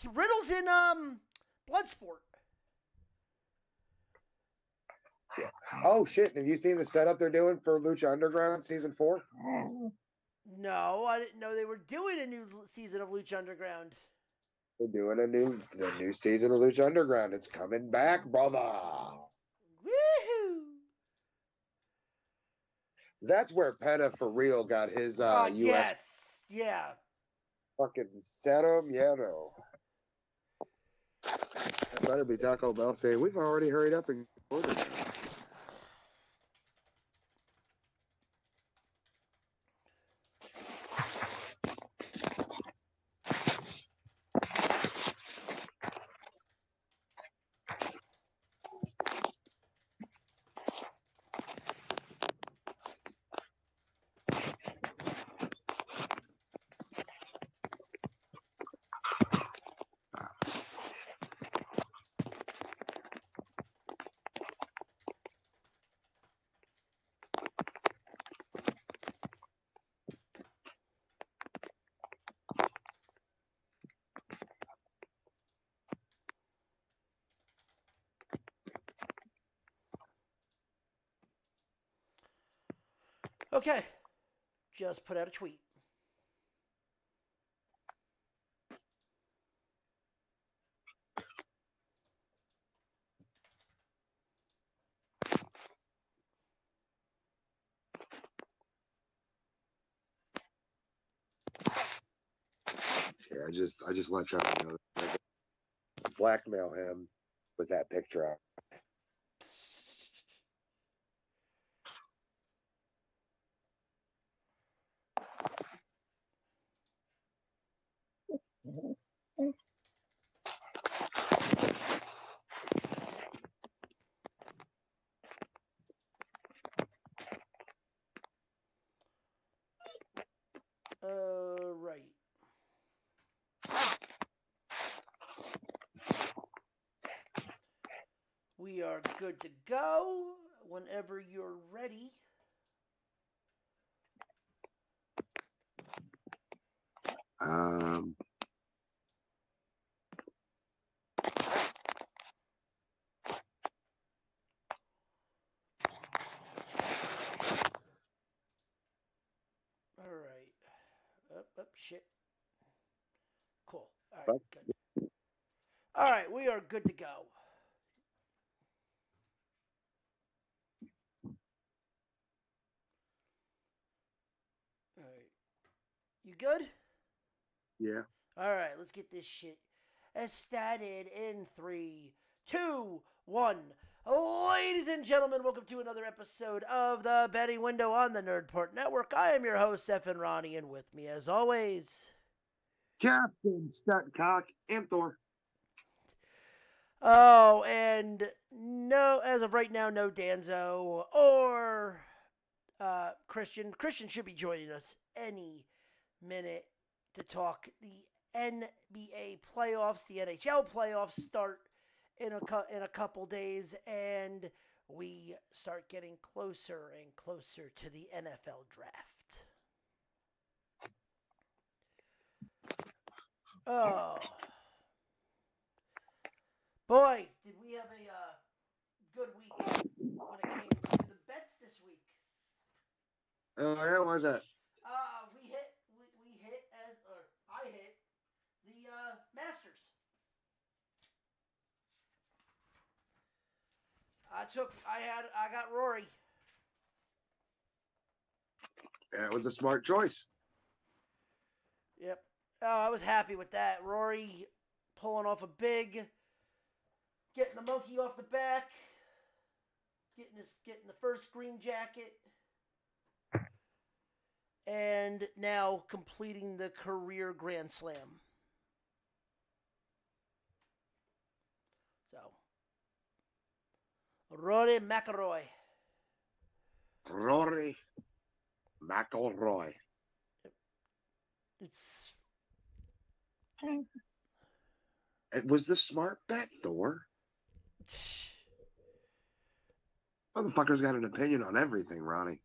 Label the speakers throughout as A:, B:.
A: Riddle's in Bloodsport.
B: Yeah. Oh shit! Have you seen the setup they're doing for Lucha Underground season 4?
A: No, I didn't know they were doing a new season of Lucha Underground.
B: They're doing the new season of Lucha Underground. It's coming back, brother.
A: Woohoo!
B: That's where Penta for real got his US
A: Yes, yeah.
B: fucking set him. Yeah, no. That better be Taco Bell saying we've already hurried up and ordered it.
A: Okay, just put out a tweet.
B: Yeah, I just let Trevor know that blackmail him with that picture out.
A: Right. We are good to go whenever you're ready.
B: Um,
A: All right. Up, shit. Cool. All right, good. All right, we are good to go. All right. You good?
B: yeah.
A: All right, let's get this shit started in 3, 2, 1. Ladies and gentlemen, welcome to another episode of the Betting Window on the Nerdport Network. I am your host, Stephen Ronnie, and with me, as always,
B: Captain Stutcock and Thor.
A: oh, and no, as of right now, no Danzo or Christian. Christian should be joining us any minute to talk the NBA playoffs. The NHL playoffs start in a couple days, and we start getting closer and closer to the NFL draft. Oh boy, did we have a good week when it came to the bets this week.
B: Oh, yeah, what was that?
A: We hit as or I hit the Masters. I got Rory.
B: That was a smart choice.
A: Yep. Oh, I was happy with that. Rory pulling off a big, getting the monkey off the back, getting the first green jacket, and now completing the career Grand Slam. So, Rory McIlroy.
B: Rory McIlroy.
A: It's.
B: It was the smart bet, Thor. Motherfucker's got an opinion on everything, Ronnie.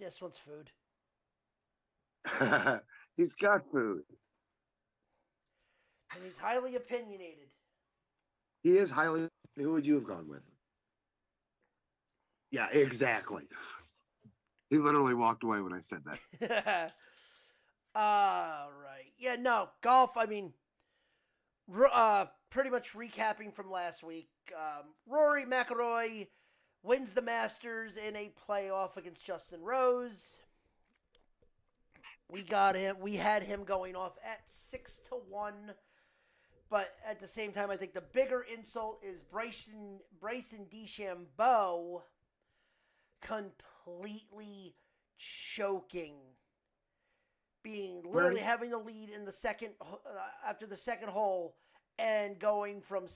A: This one's food.
B: He's got food.
A: He's highly opinionated.
B: He is highly. Who would you have gone with? Yeah, exactly. He literally walked away when I said that.
A: All right. Yeah, no, golf, I mean, pretty much recapping from last week. Rory McIlroy wins the Masters in a playoff against Justin Rose. We got him. We had him going off at 6-1. But at the same time, I think the bigger insult is Bryson DeChambeau completely choking, being literally having the lead in the second after the second hole, and going from the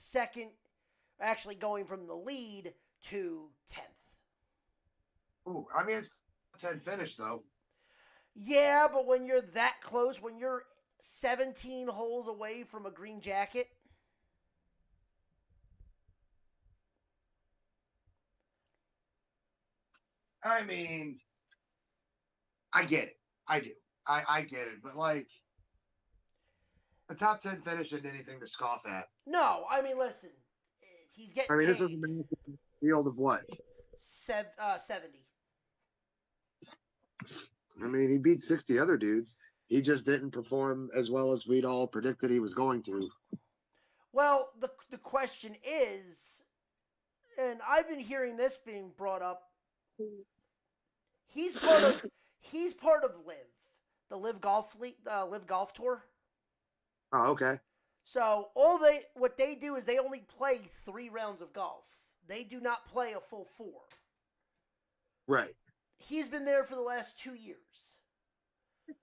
A: lead to 10th.
B: Ooh, I mean, it's 10 finish though.
A: Yeah, but when you're that close, when you're 17 holes away from a green jacket.
B: I mean, I get it. I do. I get it. But, like, a top 10 finish isn't anything to scoff at.
A: No, I mean, listen. He's getting
B: paid.
A: this
B: is a field of what?
A: 70.
B: I mean, he beat 60 other dudes. He just didn't perform as well as we'd all predicted he was going to.
A: Well, the question is, and I've been hearing this being brought up. He's part of LIV, the LIV Golf League, LIV Golf Tour.
B: Oh, okay.
A: So what they do is they only play 3 rounds of golf. They do not play a full 4.
B: Right.
A: He's been there for the last 2 years.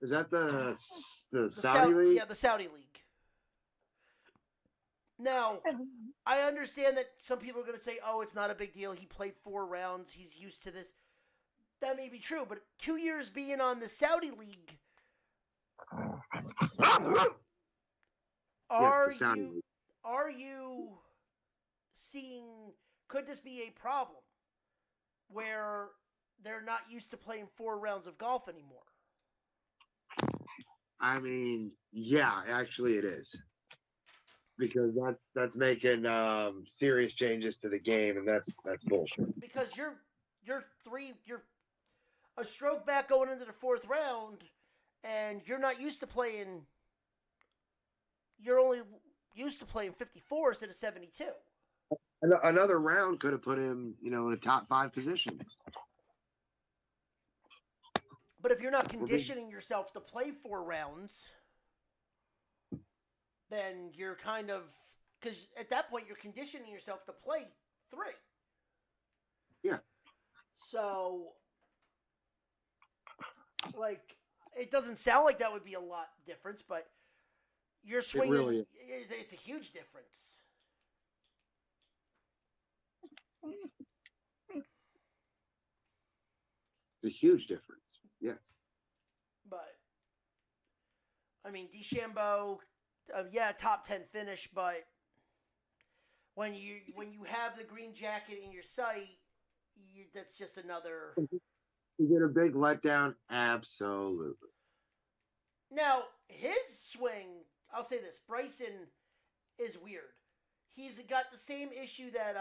B: Is that the Saudi League?
A: Yeah, the Saudi League. Now, I understand that some people are going to say, oh, it's not a big deal. He played 4 rounds. He's used to this. That may be true, but 2 years being on the Saudi League, are you seeing, could this be a problem where they're not used to playing 4 rounds of golf anymore?
B: I mean, yeah, actually it is. Because that's making serious changes to the game, and that's bullshit.
A: Because you're a stroke back going into the 4th round, and you're not used to playing. You're only used to playing 54 instead of 72.
B: Another round could have put him, in a top 5 position.
A: But if you're not conditioning yourself to play 4 rounds, then you're kind of, because at that point you're conditioning yourself to play 3.
B: Yeah.
A: So, like, it doesn't sound like that would be a lot difference, but you're swinging.
B: It really is.
A: It's a huge difference.
B: It's a huge difference. Yes.
A: But, I mean, DeChambeau, top 10 finish, but when you have the green jacket in your sight, that's just another.
B: You get a big letdown, absolutely.
A: Now his swing, I'll say this: Bryson is weird. He's got the same issue that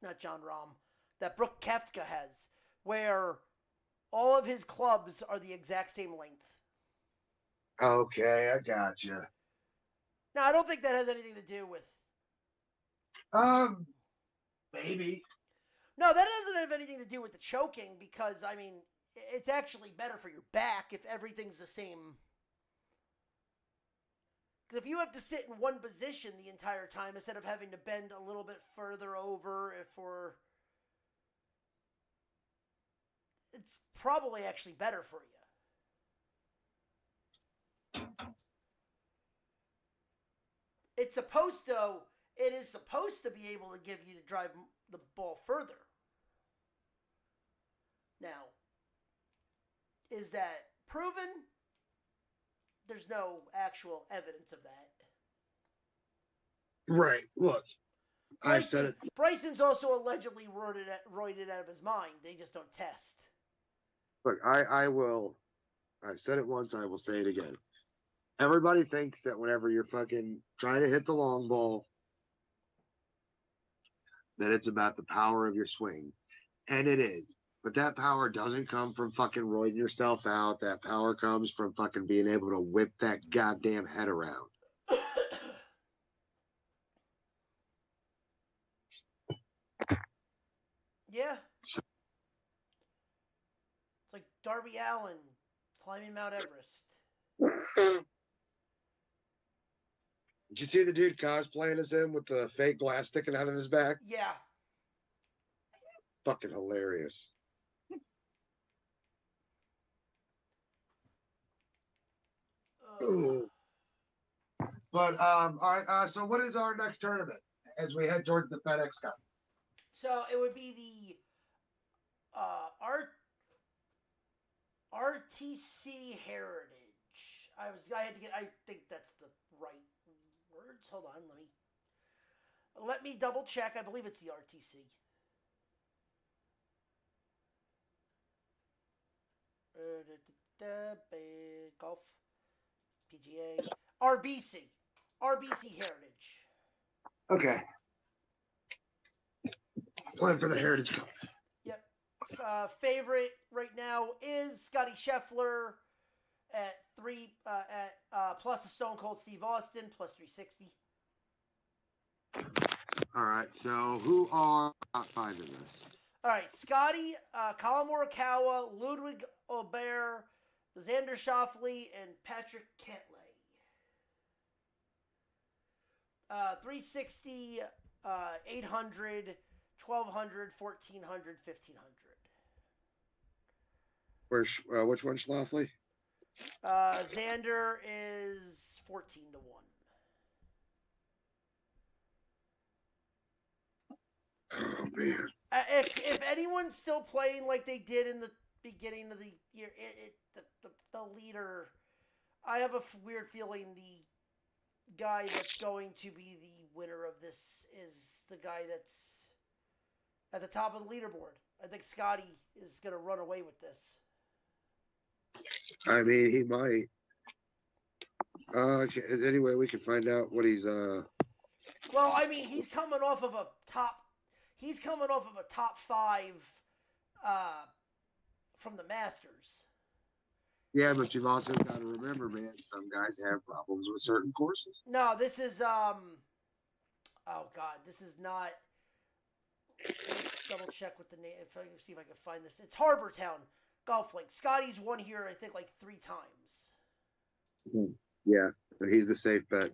A: not John Rahm, that Brooke Koepka has, where all of his clubs are the exact same length.
B: Okay, I gotcha.
A: Now, I don't think that has anything to do with.
B: Maybe.
A: No, that doesn't have anything to do with the choking, because, I mean, it's actually better for your back if everything's the same. Because if you have to sit in one position the entire time instead of having to bend a little bit further over, it's probably actually better for you. It is supposed to be able to give you to drive the ball further. Now, is that proven? There's no actual evidence of that.
B: Right. Look, I said it.
A: Bryson's also allegedly roided out of his mind. They just don't test.
B: Look, I will. I said it once. I will say it again. Everybody thinks that whenever you're fucking trying to hit the long ball, that it's about the power of your swing. And it is. But that power doesn't come from fucking roiding yourself out. That power comes from fucking being able to whip that goddamn head around.
A: Yeah. It's like Darby Allin climbing Mount Everest.
B: Did you see the dude cosplaying as him with the fake glass sticking out of his back?
A: Yeah.
B: Fucking hilarious. But all right. So what is our next tournament as we head towards the FedEx Cup?
A: So it would be the RTC Heritage. I had to get. I think that's the right words. Hold on. Let me double check. I believe it's the RTC. Golf, PGA, RBC Heritage.
B: Okay. Playing for the Heritage Cup.
A: Yep. Favorite right now is Scotty Scheffler at plus a Stone Cold Steve Austin plus 360.
B: All right. So who are top five in this?
A: All right, Scotty, Colin Morikawa, Ludwig Aubert, Xander Schauffele, and Patrick Cantlay. 360, 800, 1200, 1400, 1500.
B: Which one, Schlafly?
A: Xander is 14-1.
B: Oh man!
A: If anyone's still playing like they did in the beginning of the year, the leader, I have a weird feeling the guy that's going to be the winner of this is the guy that's at the top of the leaderboard. I think Scotty is going to run away with this.
B: I mean, he might. Anyway, we can find out what he's.
A: Well, I mean, he's coming off of a top. He's coming off of a top 5 from the Masters.
B: Yeah, but you've also got to remember, man, some guys have problems with certain courses.
A: No, this is oh god, this is not. Double check with the name. If I can see if I can find this, it's Harbor Town Golf Link. Scotty's won here, I think, like 3 times.
B: Yeah, but he's the safe bet.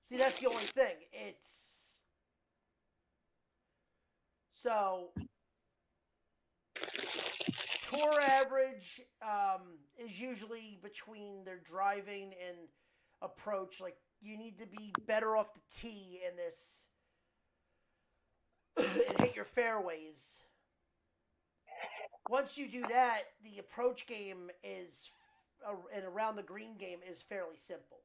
A: See, that's the only thing. It's so tour average is usually between their driving and approach. Like, you need to be better off the tee in this and hit your fairways. Once you do that, the approach game is and around the green game is fairly simple.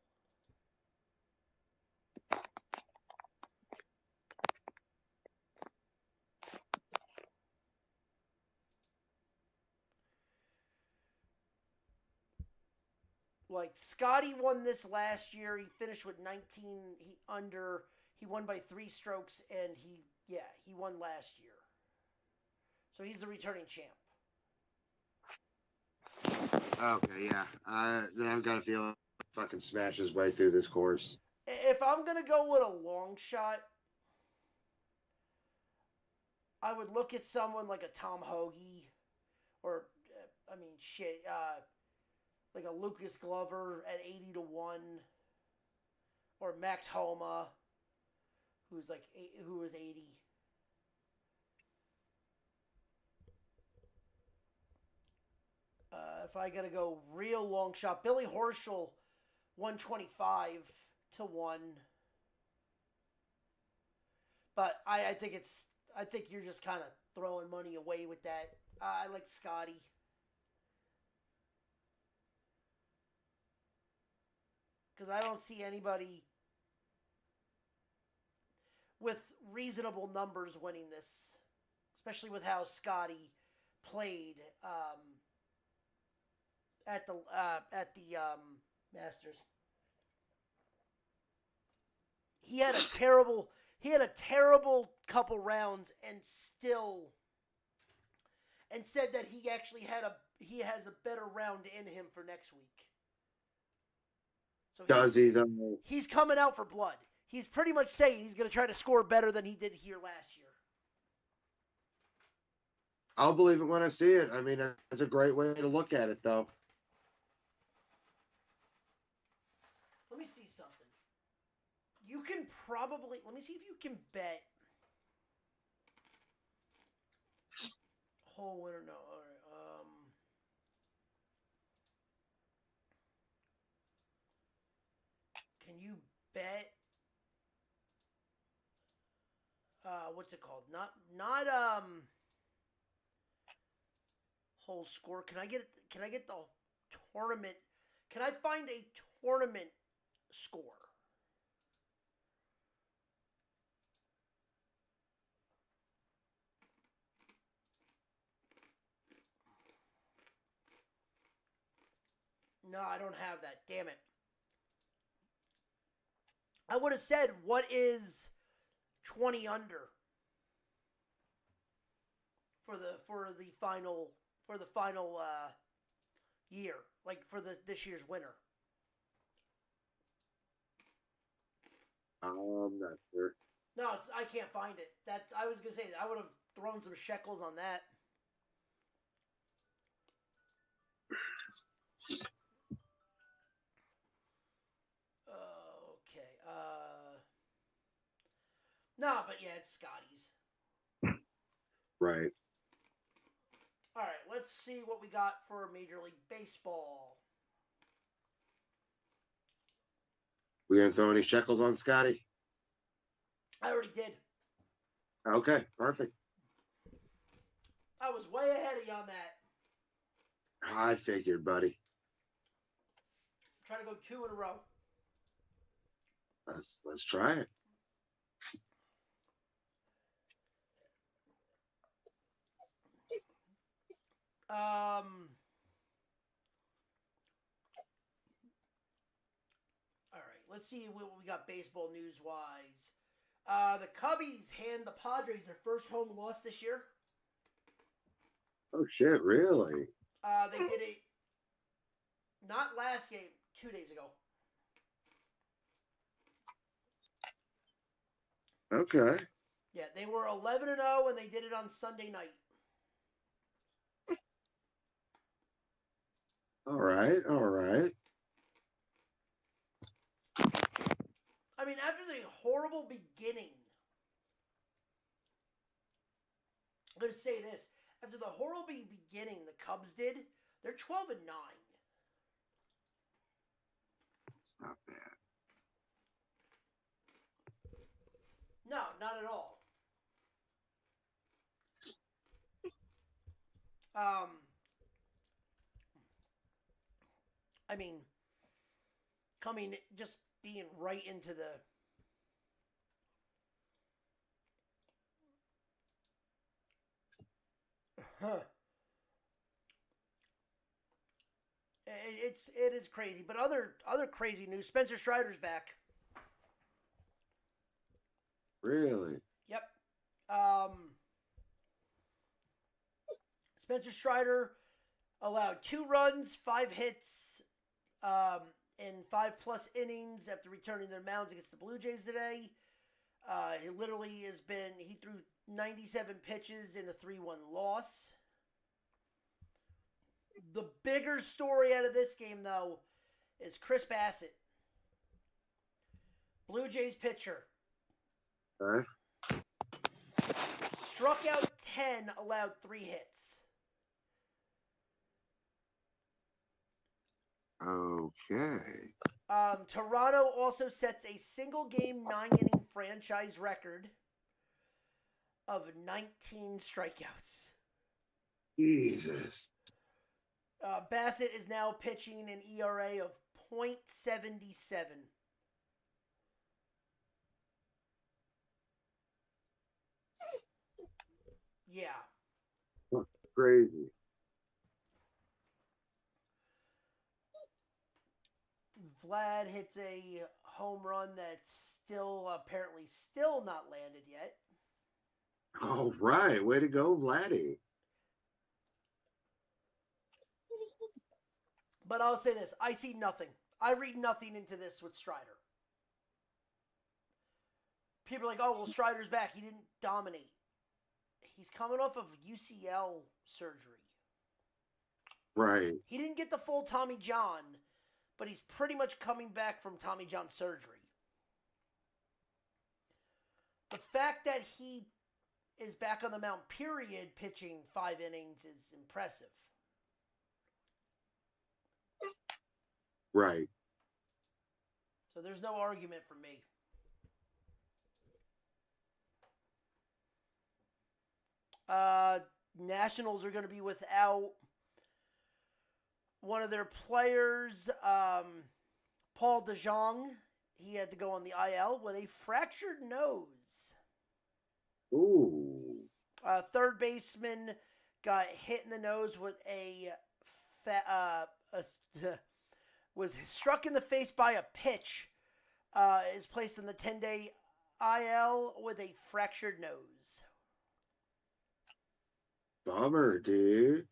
A: Like, Scotty won this last year. He finished with 19 under. He won by 3 strokes, and he won last year. So he's the returning champ.
B: Okay, yeah. Then I've got a feeling he fucking smash his way through this course.
A: If I'm gonna go with a long shot, I would look at someone like a Tom Hoge, or like a Lucas Glover at 80-1, or Max Homa, who was 80. If I gotta go real long shot, Billy Horschel, 125-1. But I think you're just kind of throwing money away with that. I like Scotty. Because I don't see anybody with reasonable numbers winning this, especially with how Scotty played at the Masters. He had a terrible couple rounds and said that he actually has a better round in him for next week. So
B: Does he though?
A: He's coming out for blood. He's pretty much saying he's going to try to score better than he did here last year.
B: I'll believe it when I see it. I mean, that's a great way to look at it, though.
A: Let me see something. You can probably... Let me see if you can bet... Whole winner, no. All right. Can you bet... what's it called? Not whole score. Can I get the tournament? Can I find a tournament score? No, I don't have that. Damn it. I would have said what is 20 under for the final year, like for this year's winner.
B: I'm not sure.
A: No, I can't find it. I was gonna say I would have thrown some shekels on that. Okay. No, but yeah, it's Scotty's.
B: Right.
A: All right, let's see what we got for Major League Baseball.
B: We gonna throw any shekels on Scotty?
A: I already did.
B: Okay, perfect.
A: I was way ahead of you on that.
B: I figured, buddy.
A: Try to go 2 in a row.
B: Let's try it.
A: All right, let's see what we got baseball news wise. The Cubbies hand the Padres their first home loss this year.
B: Oh shit! Really?
A: They did it not last game, 2 days ago.
B: Okay.
A: Yeah, they were 11-0 and they did it on Sunday night.
B: All right. All right.
A: I mean, after the horrible beginning, I'm going to say this. After the horrible beginning the Cubs did, they're 12-9.
B: It's not bad.
A: No, not at all. I mean, just being right into the... It is crazy. But other crazy news, Spencer Strider's back.
B: Really?
A: Yep. Spencer Strider allowed 2 runs, 5 hits, in 5+ innings after returning to the mounds against the Blue Jays today. He literally he threw 97 pitches in a 3-1 loss. The bigger story out of this game, though, is Chris Bassitt, Blue Jays pitcher.
B: Okay.
A: Struck out 10, allowed 3 hits.
B: Okay.
A: Toronto also sets a single-game 9-inning franchise record of 19 strikeouts.
B: Jesus.
A: Bassitt is now pitching an ERA of .77. Yeah.
B: Crazy.
A: Vlad hits a home run that's apparently still not landed yet.
B: All right. Way to go, Vladdy.
A: But I'll say this: I see nothing. I read nothing into this with Strider. People are like, "Oh, well, Strider's back. He didn't dominate. He's coming off of UCL surgery.
B: Right.
A: He didn't get the full Tommy John, but he's pretty much coming back from Tommy John surgery. The fact that he is back on the mound, period, pitching 5 innings is impressive.
B: Right.
A: So there's no argument for me. Nationals are going to be without one of their players, Paul DeJong. He had to go on the IL with a fractured nose.
B: Ooh.
A: Third baseman got hit in the nose with was struck in the face by a pitch. Is placed in the 10-day IL with a fractured nose.
B: Bummer, dude.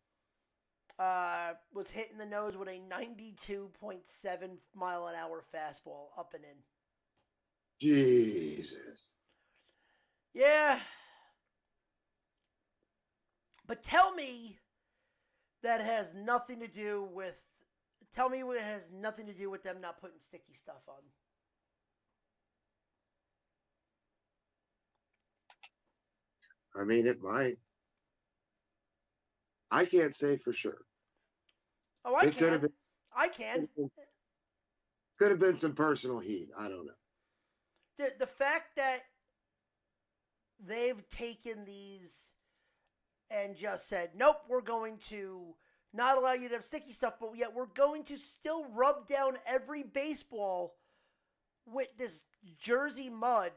A: Was hit in the nose with a 92.7 mile an hour fastball up and in.
B: Jesus.
A: Yeah. But tell me that has nothing to do with. Tell me it has nothing to do with them not putting sticky stuff on.
B: I mean, it might. I can't say for sure.
A: Oh, I can. I can.
B: Could have been some personal heat. I don't know.
A: The fact that they've taken these and just said, nope, we're going to not allow you to have sticky stuff, but yet we're going to still rub down every baseball with this Jersey mud.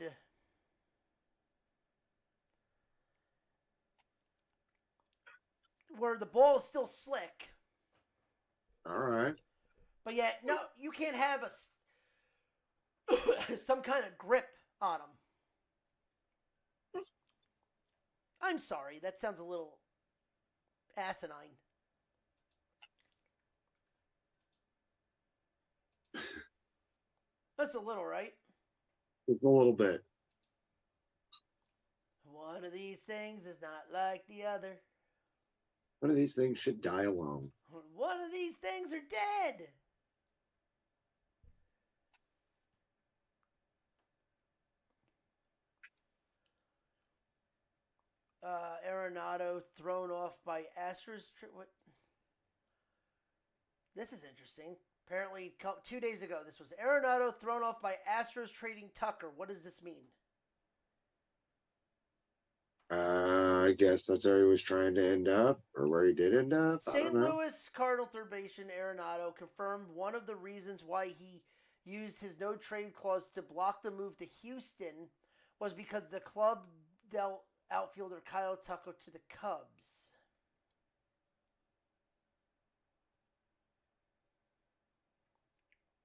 A: Where the ball is still slick.
B: All right.
A: But yet, no, you can't have some kind of grip on them. I'm sorry, that sounds a little asinine. That's a little, right?
B: It's a little bit.
A: One of these things is not like the other.
B: One of these things should die alone.
A: One of these things are dead. Arenado thrown off by Astros. What? This is interesting. Apparently, 2 days ago, this was Arenado thrown off by Astros trading Tucker. What does this mean?
B: I guess that's where he was trying to end up, or where he did end up.
A: St. Louis Cardinal third baseman Arenado confirmed one of the reasons why he used his no trade clause to block the move to Houston was because the club dealt outfielder Kyle Tucker to the Cubs.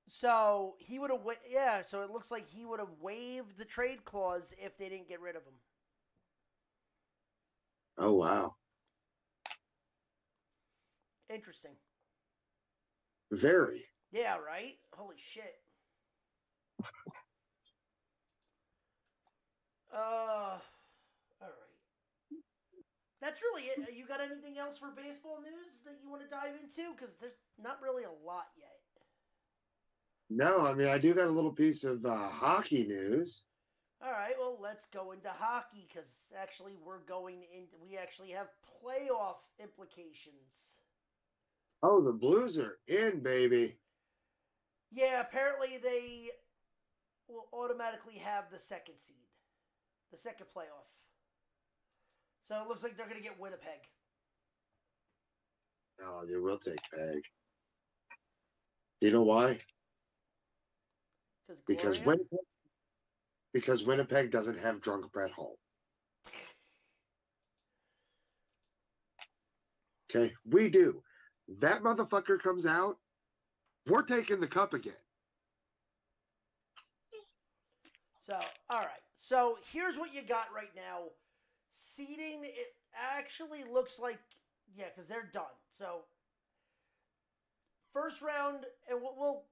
A: So he would have, so it looks like he would have waived the trade clause if they didn't get rid of him.
B: Oh, wow.
A: Interesting.
B: Very.
A: Yeah, right? Holy shit. All right. That's really it. You got anything else for baseball news that you want to dive into? Because there's not really a lot yet.
B: No, I mean, I do got a little piece of hockey news.
A: All right, well, let's go into hockey because actually we actually have playoff implications.
B: Oh, the Blues are in, baby.
A: Yeah, apparently they will automatically have the second seed, the second playoff. So it looks like they're going to get Winnipeg.
B: Oh, dude, we'll take Peg. You know why? Because Winnipeg doesn't have drunk Brett Hull. Okay, we do. That motherfucker comes out, we're taking the cup again.
A: So, all right. So here's what you got right now. Seeding, it actually looks like, yeah, because they're done. So first round, and we'll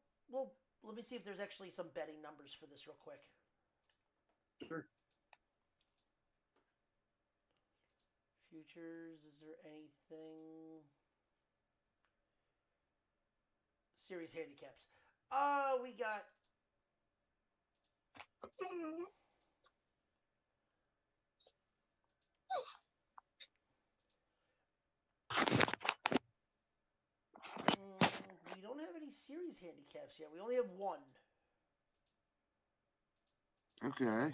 A: let me see if there's actually some betting numbers for this real quick.
B: Sure.
A: Futures, is there anything? Series handicaps. We got. We don't have any series handicaps yet. We only have one.
B: Okay.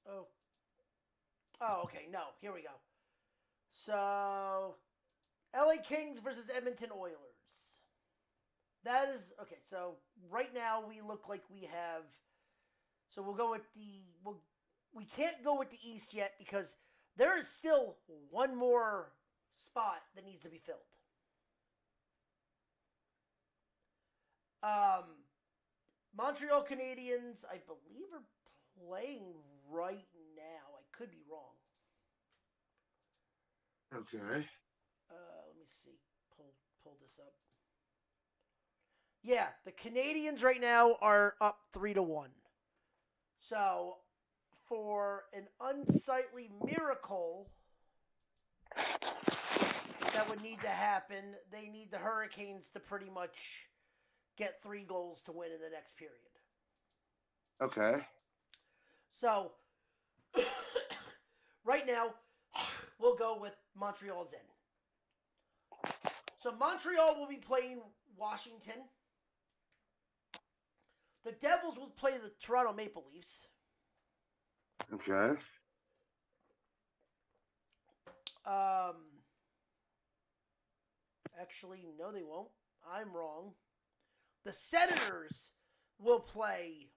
A: Oh. Oh, okay. No, here we go. So, LA Kings versus Edmonton Oilers. That is okay. So right now we look like we have. So we'll go with the. We can't go with the East yet because there is still one more spot that needs to be filled. Montreal Canadiens, I believe, are playing right now. I could be wrong.
B: Okay.
A: Let me see. Pull this up. Yeah, the Canadiens right now are up 3-1. So, for an unsightly miracle that would need to happen, they need the Hurricanes to pretty much get 3 goals to win in the next period.
B: Okay.
A: So, right now, we'll go with Montreal's in. So, Montreal will be playing Washington. The Devils will play the Toronto Maple Leafs.
B: Okay.
A: Actually, no, they won't. I'm wrong. The Senators will play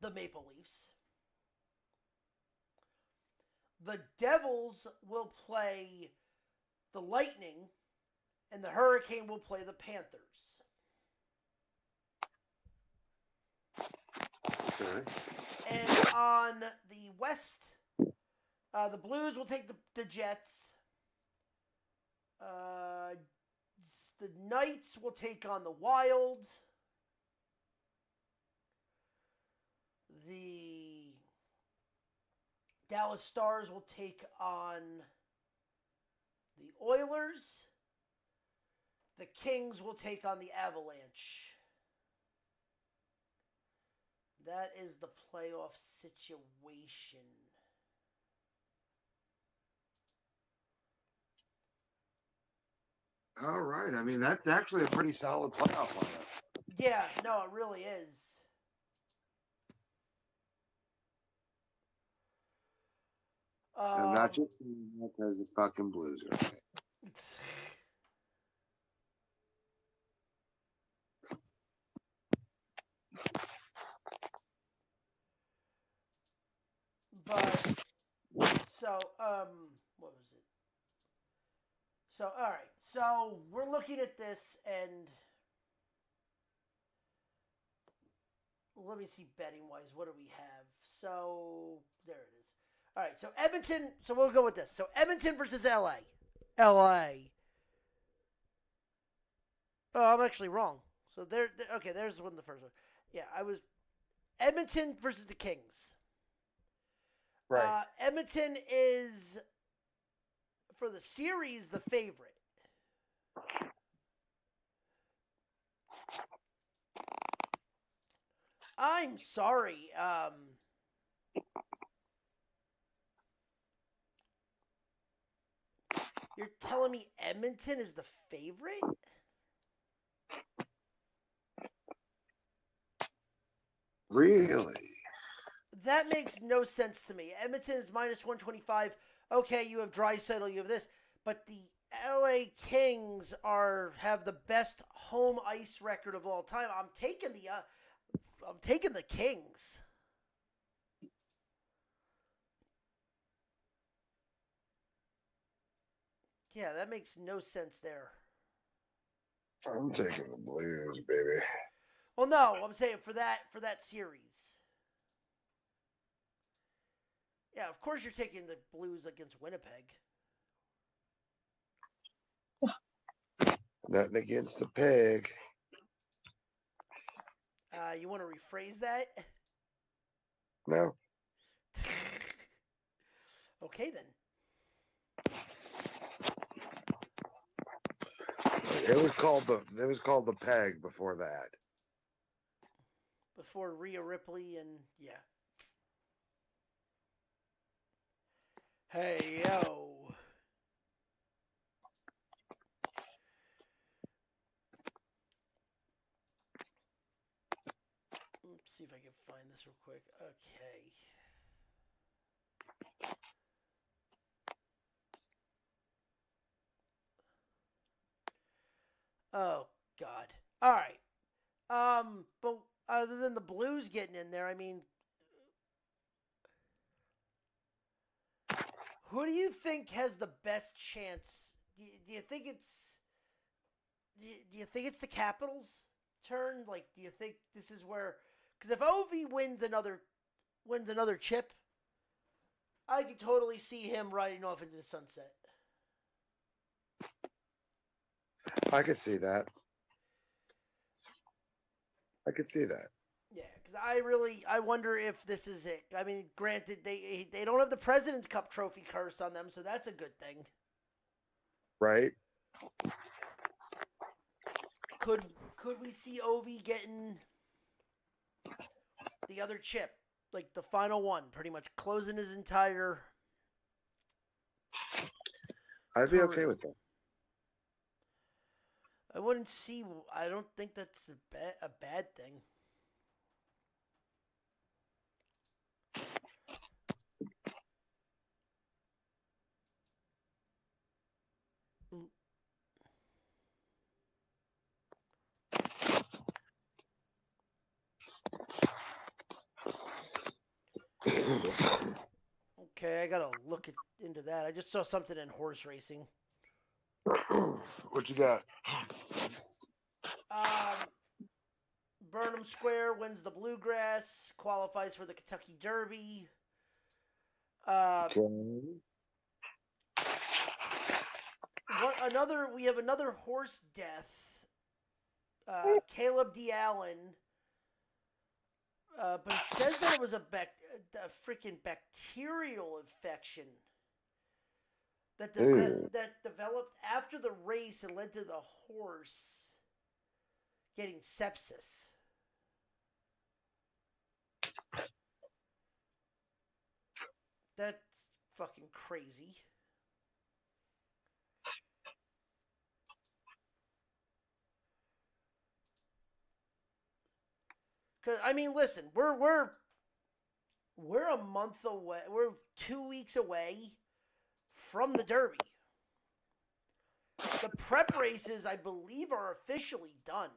A: the Maple Leafs. The Devils will play the Lightning, and the Hurricane will play the Panthers.
B: Okay.
A: And on the West, the Blues will take the Jets. The Knights will take on the Wild. The Dallas Stars will take on the Oilers. The Kings will take on the Avalanche. That is the playoff situation.
B: All right. I mean, that's actually a pretty solid playoff lineup.
A: Yeah, no, it really is.
B: I'm not just because the fucking Blues are right.
A: But so, what was it? So, all right. So we're looking at this, and let me see betting wise. What do we have? So there it is. All right. So Edmonton. So we'll go with this. So Edmonton versus LA. LA. Oh, I'm actually wrong. So there. Okay, there's one. The first one. Yeah, I was Edmonton versus the Kings.
B: Right.
A: Edmonton is for the series the favorite. I'm sorry. You're telling me Edmonton is the favorite?
B: Really?
A: That makes no sense to me. Edmonton is minus 125. Okay, you have Draisaitl, you have this, but the LA Kings have the best home ice record of all time. I'm taking the Kings. Yeah, that makes no sense there.
B: I'm taking the Blues, baby.
A: Well, no, I'm saying for that series. Yeah, of course you're taking the Blues against Winnipeg.
B: Nothing against the pig.
A: You want to rephrase that?
B: No.
A: Okay then.
B: It was called the peg before that.
A: Before Rhea Ripley and yeah. Hey yo. Let's see if I can find this real quick. Okay. Oh God. All right. But other than the Blues getting in there, I mean, who do you think has the best chance? Do you think it's do you think it's the Capitals' turn? Like, do you think this is where? Because if Ovi wins another chip, I could totally see him riding off into the sunset.
B: I could see that. I could see that.
A: Yeah, because I wonder if this is it. I mean, granted, they don't have the President's Cup trophy curse on them, so that's a good thing.
B: Right?
A: Could we see Ovi getting the other chip, like the final one, pretty much closing his entire?
B: I'd be
A: career?
B: okay with that.
A: I wouldn't see. I don't think that's a bad thing. Okay, I gotta look into that. I just saw something in horse racing.
B: What you got?
A: Burnham Square wins the Bluegrass, qualifies for the Kentucky Derby. We have another horse death. Caleb D. Allen. But it says that it was a freaking bacterial infection that developed after the race and led to the horse getting sepsis. That's fucking crazy. Cause I mean, listen, we're a month away. We're 2 weeks away from the Derby. The prep races, I believe, are officially done.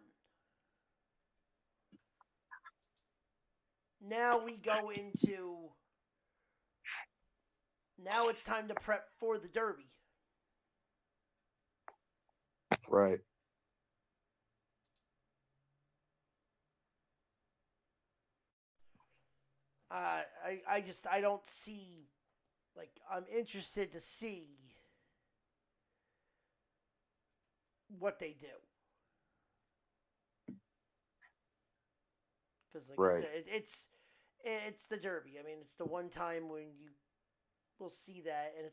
A: Now we go into. Now it's time to prep for the Derby.
B: Right.
A: I don't see. Like, I'm interested to see what they do. Because, like I said, it's the Derby. I mean, it's the one time when you will see that, and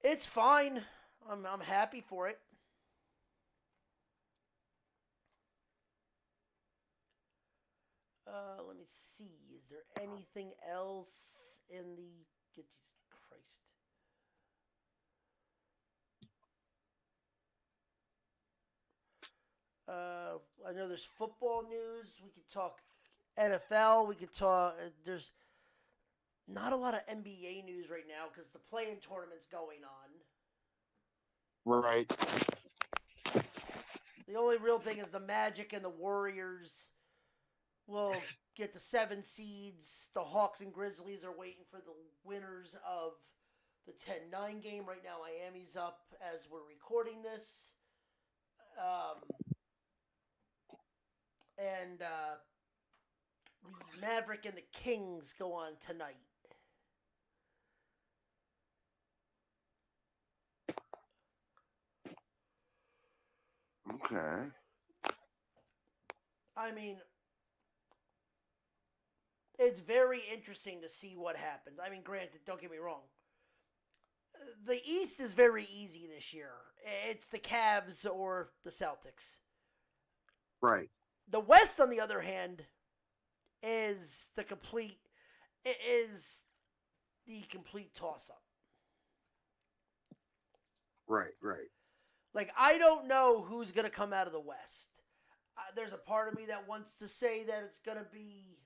A: it's fine. I'm happy for it. Let me see. Is there anything else in the? Get Jesus Christ. I know there's football news. We could talk NFL. We could talk. There's not a lot of NBA news right now because the play-in tournament's going on.
B: Right.
A: The only real thing is the Magic and the Warriors will get the 7 seeds. The Hawks and Grizzlies are waiting for the winners of the 10-9 game. Right now, Miami's up as we're recording this. and the Maverick and the Kings go on tonight.
B: Okay.
A: I mean, it's very interesting to see what happens. I mean, granted, don't get me wrong. The East is very easy this year. It's the Cavs or the Celtics.
B: Right.
A: The West, on the other hand, is the complete toss up.
B: Right. Right.
A: Like, I don't know who's going to come out of the West. There's a part of me that wants to say that it's going to be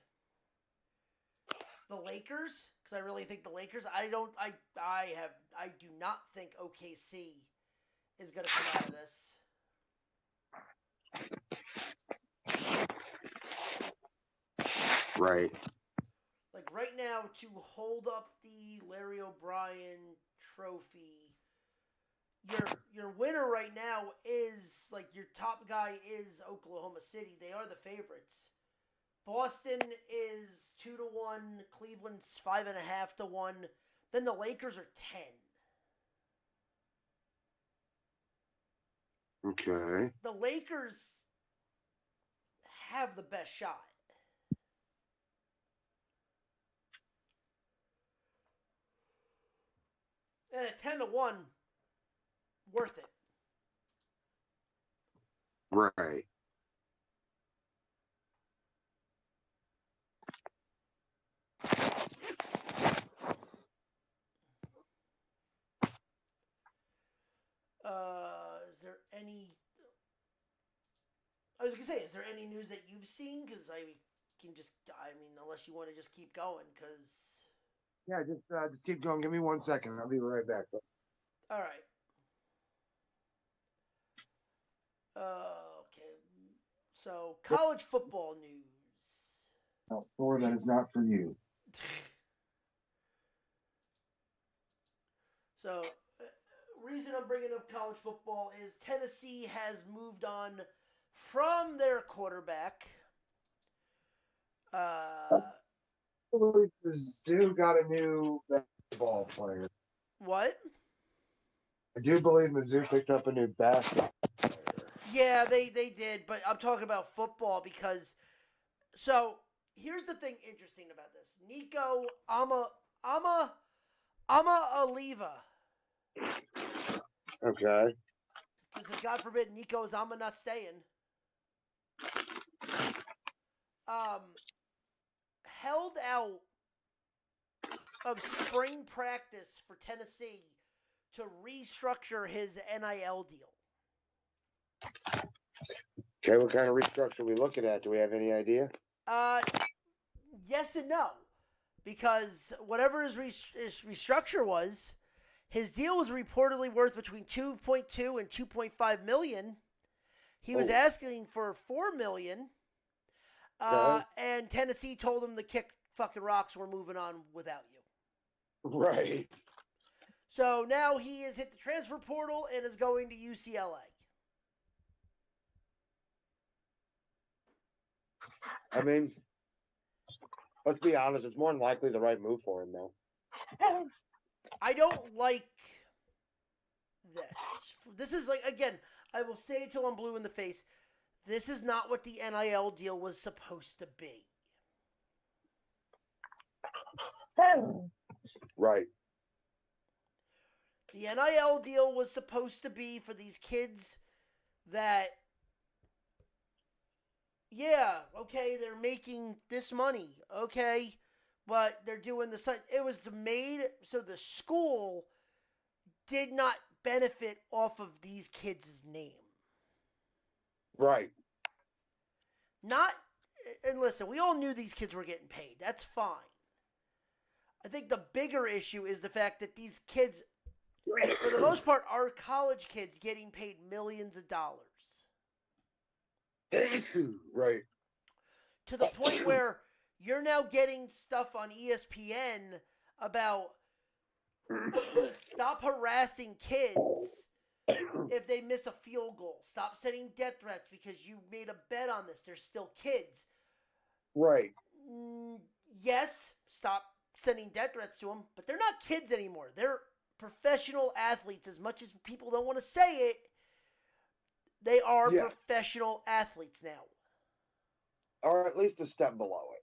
A: the Lakers, because I really think the Lakers. I do not think OKC is going to come out of this.
B: Right.
A: Like right now, to hold up the Larry O'Brien trophy, your winner right now is, like, your top guy is Oklahoma City. They are the favorites. Boston is 2-1. Cleveland's 5.5-1. Then the Lakers are 10.
B: Okay.
A: The Lakers have the best shot. And at 10-1, worth it.
B: Right.
A: Is there any? I was gonna say, is there any news that you've seen? Because I mean, unless you want to just keep going, because.
B: Yeah, just keep going. Give me 1 second. I'll be right back.
A: All right. Okay. So, college football news.
B: No, Thor, that is not for you.
A: So, reason I'm bringing up college football is Tennessee has moved on from their quarterback.
B: I believe Mizzou got a new basketball player.
A: What?
B: I do believe Mizzou picked up a new basketball player.
A: Yeah, they did, but I'm talking about football because. So here's the thing interesting about this: Nico Aliva.
B: Okay.
A: Because God forbid Nico's Ama not staying. Held out of spring practice for Tennessee to restructure his NIL deal.
B: Okay, what kind of restructure are we looking at? Do we have any idea?
A: Yes and no. Because whatever his restructure was, his deal was reportedly worth between 2.2 and 2.5 million. He was asking for 4 million. And Tennessee told him to kick fucking rocks. We're moving on without you.
B: Right.
A: So now he has hit the transfer portal and is going to UCLA.
B: I mean, let's be honest. It's more than likely the right move for him, though.
A: I don't like this. This is like, again, I will say it till I'm blue in the face. This is not what the NIL deal was supposed to be.
B: Right.
A: The NIL deal was supposed to be for these kids that, yeah, okay, they're making this money, okay, but they're doing the site. It was made so the school did not benefit off of these kids' name.
B: Right.
A: Not, and listen, we all knew these kids were getting paid. That's fine. I think the bigger issue is the fact that these kids, for the most part, are college kids getting paid millions of dollars.
B: Right.
A: To the point where you're now getting stuff on ESPN about stop harassing kids if they miss a field goal. Stop sending death threats because you made a bet on this. They're still kids.
B: Right.
A: Yes, stop sending death threats to them, but they're not kids anymore. They're professional athletes. As much as people don't want to say it, they are professional athletes now.
B: Or at least a step below it.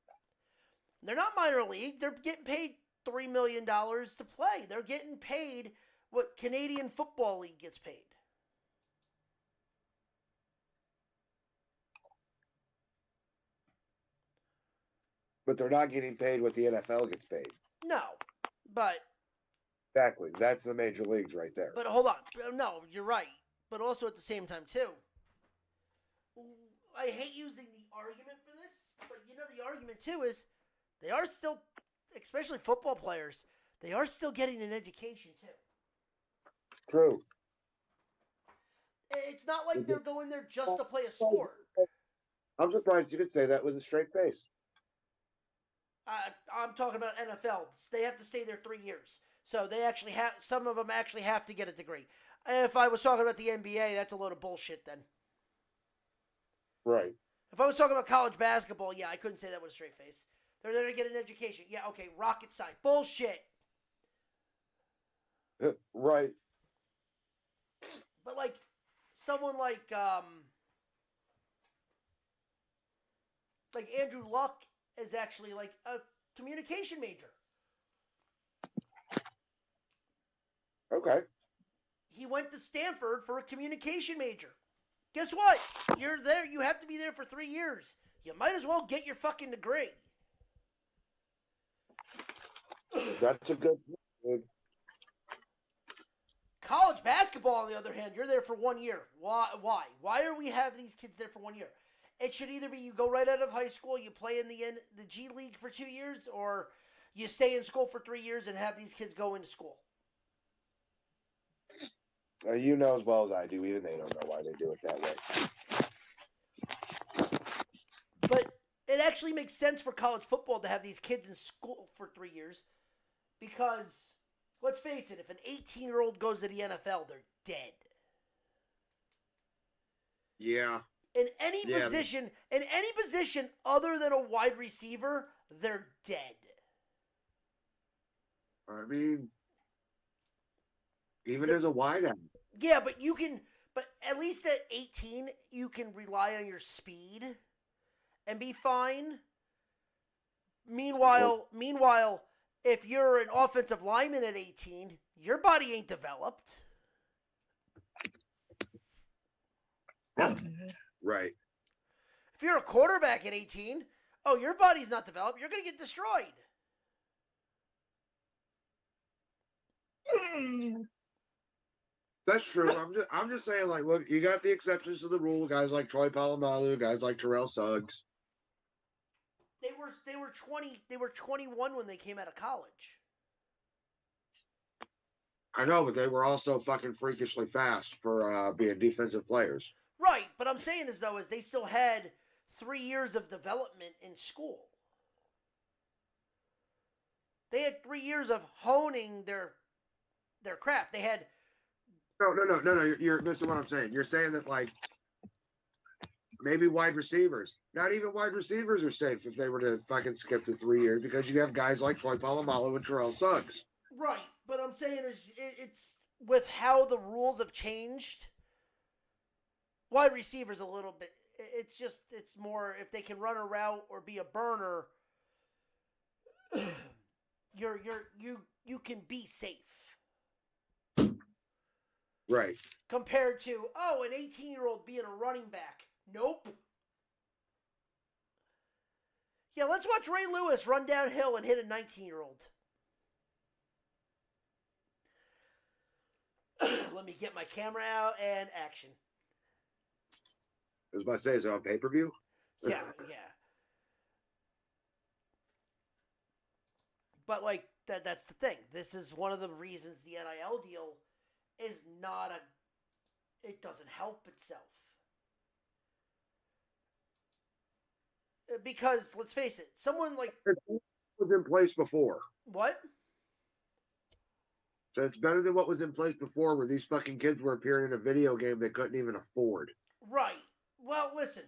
A: They're not minor league. They're getting paid $3 million to play. They're getting paid what Canadian Football League gets paid.
B: But they're not getting paid what the NFL gets paid.
A: No, but...
B: Exactly. That's the major leagues right there.
A: But hold on. No, you're right. But also at the same time, too, I hate using the argument for this, but you know the argument, too, is they are still, especially football players, they are still getting an education, too.
B: True.
A: It's not like they're going there just to play a sport.
B: I'm surprised you could say that with a straight face.
A: I'm talking about NFL. They have to stay there 3 years. So they actually have, some of them actually have to get a degree. If I was talking about the NBA, that's a load of bullshit then.
B: Right.
A: If I was talking about college basketball, yeah, I couldn't say that with a straight face. They're there to get an education. Yeah, okay, rocket science. Bullshit.
B: Right.
A: But like, someone like Andrew Luck is actually like a communication major.
B: Okay.
A: He went to Stanford for a communication major. Guess what? You're there. You have to be there for 3 years. You might as well get your fucking degree.
B: That's a good point.
A: College basketball, on the other hand, you're there for 1 year. Why? Why are we having these kids there for 1 year? It should either be you go right out of high school, you play in the G League for 2 years, or you stay in school for 3 years and have these kids go into school.
B: You know as well as I do, even they don't know why they do it that way.
A: But it actually makes sense for college football to have these kids in school for 3 years because, let's face it, if an 18-year-old goes to the NFL, they're dead.
B: Yeah.
A: In any position other than a wide receiver, they're dead.
B: I mean, even as a wideout.
A: Yeah, but at least at 18, you can rely on your speed and be fine. Meanwhile, if you're an offensive lineman at 18, your body ain't developed.
B: Right.
A: If you're a quarterback at 18, your body's not developed. You're going to get destroyed.
B: That's true. I'm just saying, like, look, you got the exceptions to the rule. Guys like Troy Polamalu, guys like Terrell Suggs.
A: They were 21 when they came out of college.
B: I know, but they were also fucking freakishly fast for being defensive players.
A: Right, but I'm saying is they still had 3 years of development in school. They had 3 years of honing their craft. They had.
B: No. You're missing what I'm saying. You're saying that, like, maybe wide receivers. Not even wide receivers are safe if they were to fucking skip the 3 years because you have guys like Troy Polamalu and Terrell Suggs.
A: Right, but I'm saying is it's with how the rules have changed. Wide receivers a little bit. It's more if they can run a route or be a burner. You can be safe.
B: Right.
A: Compared to an 18-year-old being a running back. Nope. Yeah, let's watch Ray Lewis run downhill and hit a 19-year-old. Let me get my camera out and action.
B: I was about to say, is it on pay-per-view?
A: Yeah. But, like, that's the thing. This is one of the reasons the NIL deal is it doesn't help itself. Because, let's face it, someone like...
B: It was in place before.
A: What?
B: So it's better than what was in place before, where these fucking kids were appearing in a video game they couldn't even afford.
A: Right. Well, listen.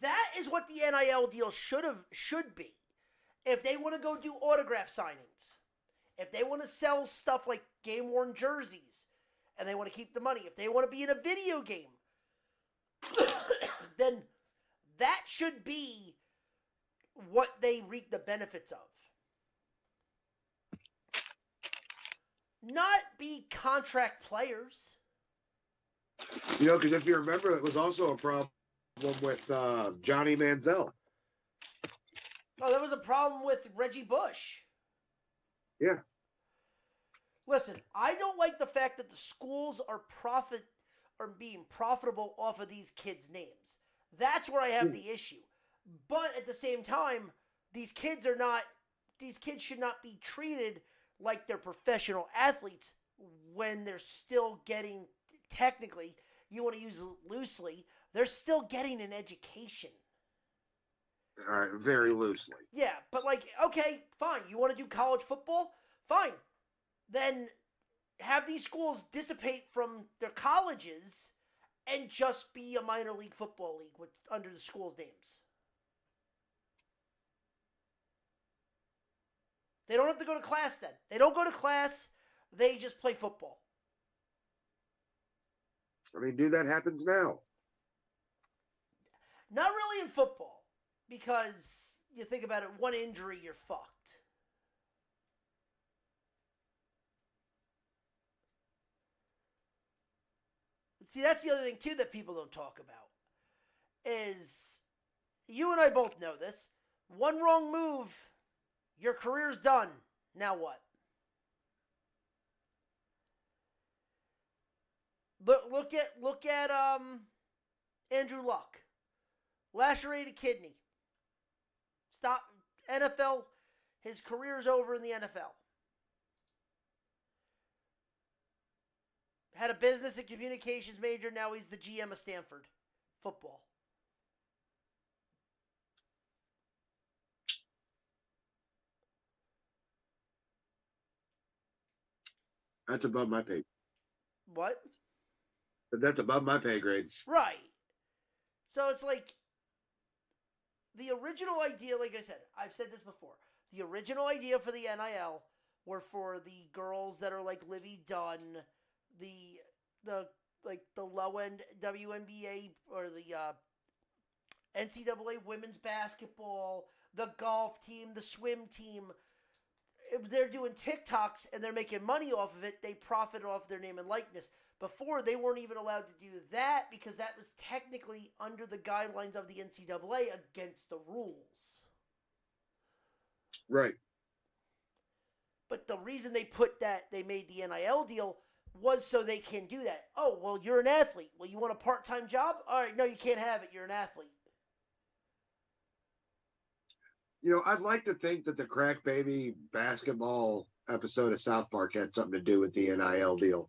A: That is what the NIL deal should be. If they want to go do autograph signings, if they want to sell stuff like game worn jerseys, and they want to keep the money, if they want to be in a video game, then that should be what they reap the benefits of. Not be contract players.
B: You know, because if you remember, it was also a problem with Johnny Manziel.
A: Oh, there was a problem with Reggie Bush.
B: Yeah.
A: Listen, I don't like the fact that the schools are being profitable off of these kids' names. That's where I have the issue. But at the same time, these kids should not be treated like they're professional athletes when they're still getting, technically, you want to use it loosely, they're still getting an education.
B: Very loosely.
A: Yeah, but like, okay, fine. You want to do college football? Fine. Then have these schools dissipate from their colleges and just be a minor league football league under the school's names. They don't have to go to class then. They don't go to class. They just play football.
B: I mean, dude, that happens now.
A: Not really in football, because you think about it, one injury, you're fucked. See, that's the other thing, too, that people don't talk about. Is, you and I both know this, one wrong move, your career's done. Now what? Look at Andrew Luck. Lacerated kidney. Stop. NFL, his career's over in the NFL. Had a business and communications major, now he's the GM of Stanford football.
B: That's above my pay.
A: What?
B: But that's above my pay grade.
A: Right. So it's like, the original idea, like I said, I've said this before, the original idea for the NIL were for the girls that are like Livy Dunn, the low end WNBA or the NCAA women's basketball, the golf team, the swim team. They're doing TikToks and they're making money off of it. They profit off their name and likeness. Before, they weren't even allowed to do that because that was technically under the guidelines of the NCAA against the rules.
B: Right.
A: But the reason they made the NIL deal was so they can do that. Oh, well, you're an athlete. Well, you want a part-time job? All right, no, you can't have it. You're an athlete.
B: You know, I'd like to think that the Crack Baby basketball episode of South Park had something to do with the NIL deal.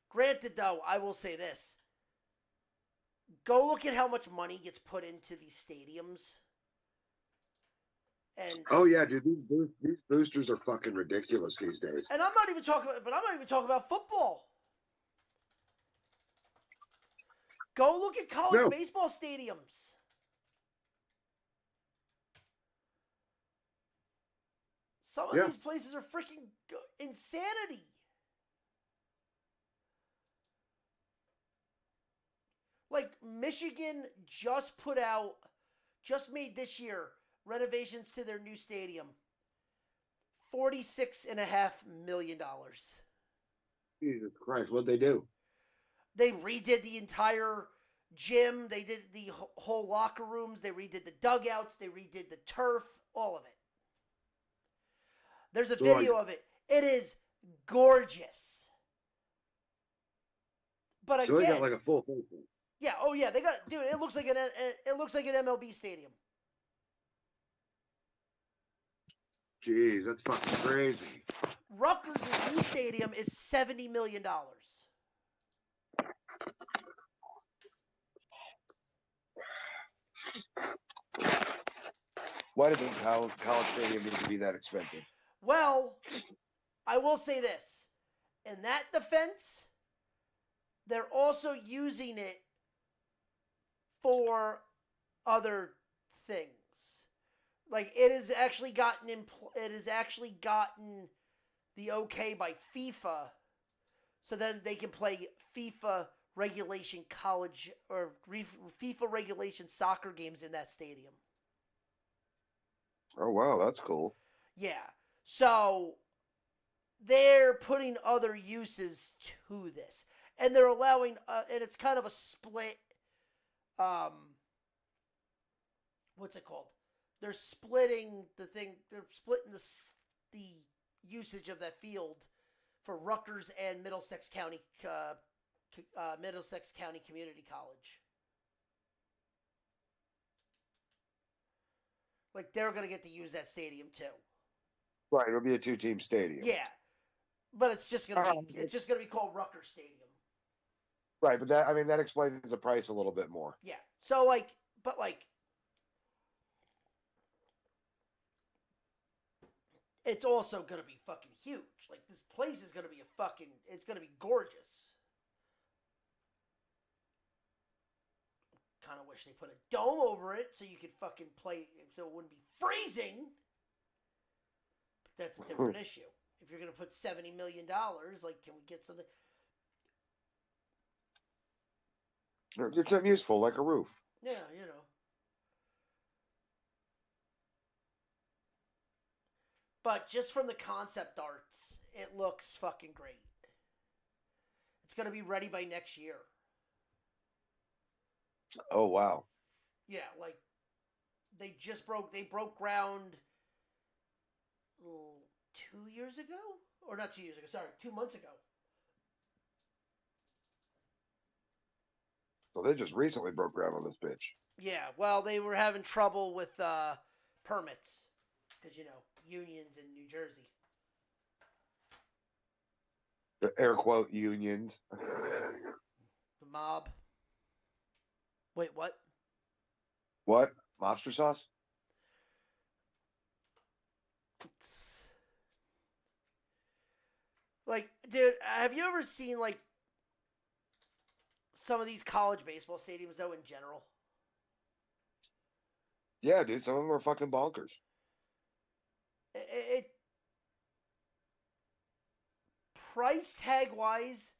A: Granted, though, I will say this. Go look at how much money gets put into these stadiums. And
B: oh yeah, dude, these boosters are fucking ridiculous these days.
A: And I'm not even talking about football. Go look at college baseball stadiums. Some of these places are freaking insanity. Like, Michigan just made this year renovations to their new stadium. $46.5 million.
B: Jesus Christ, what'd they do?
A: They redid the entire gym. They did the whole locker rooms. They redid the dugouts. They redid the turf. All of it. There's a video of it. It is gorgeous. But again,
B: so they got like a full thing.
A: Yeah. Oh yeah. They got, dude. It looks like an MLB stadium.
B: Jeez, that's fucking crazy.
A: Rutgers' new stadium is $70 million.
B: Why does a college stadium need to be that expensive?
A: Well, I will say this. In that defense, they're also using it for other things. Like it has actually gotten the okay by FIFA, so then they can play FIFA regulation college or FIFA regulation soccer games in that stadium.
B: Oh wow, that's cool.
A: Yeah. So they're putting other uses to this. And they're allowing and it's kind of a split um what's it called? They're splitting the usage of that field for Rutgers and Middlesex County Community College. Like they're gonna get to use that stadium too.
B: Right, it'll be a two-team stadium.
A: Yeah, but it's just gonna be called Rutgers Stadium.
B: Right, but that explains the price a little bit more.
A: Yeah. So but it's also gonna be fucking huge. Like this place is gonna be it's gonna be gorgeous. Kind of wish they put a dome over it so you could fucking play, so it wouldn't be freezing. But that's a different issue. If you're gonna put $70 million, like, can we get something?
B: Get something useful, like a roof.
A: Yeah, you know. But just from the concept arts, it looks fucking great. It's gonna be ready by next year.
B: Oh wow.
A: Yeah, like they broke ground 2 years ago, or not 2 years ago. Sorry, 2 months ago.
B: So they just recently broke ground on this bitch.
A: Yeah, well, they were having trouble with permits because unions in New Jersey.
B: The air quote unions.
A: The mob. Wait, what?
B: What? Mobster sauce?
A: It's... Like, dude, have you ever seen, like, some of these college baseball stadiums, though, in general?
B: Yeah, dude, some of them are fucking bonkers.
A: It price tag wise,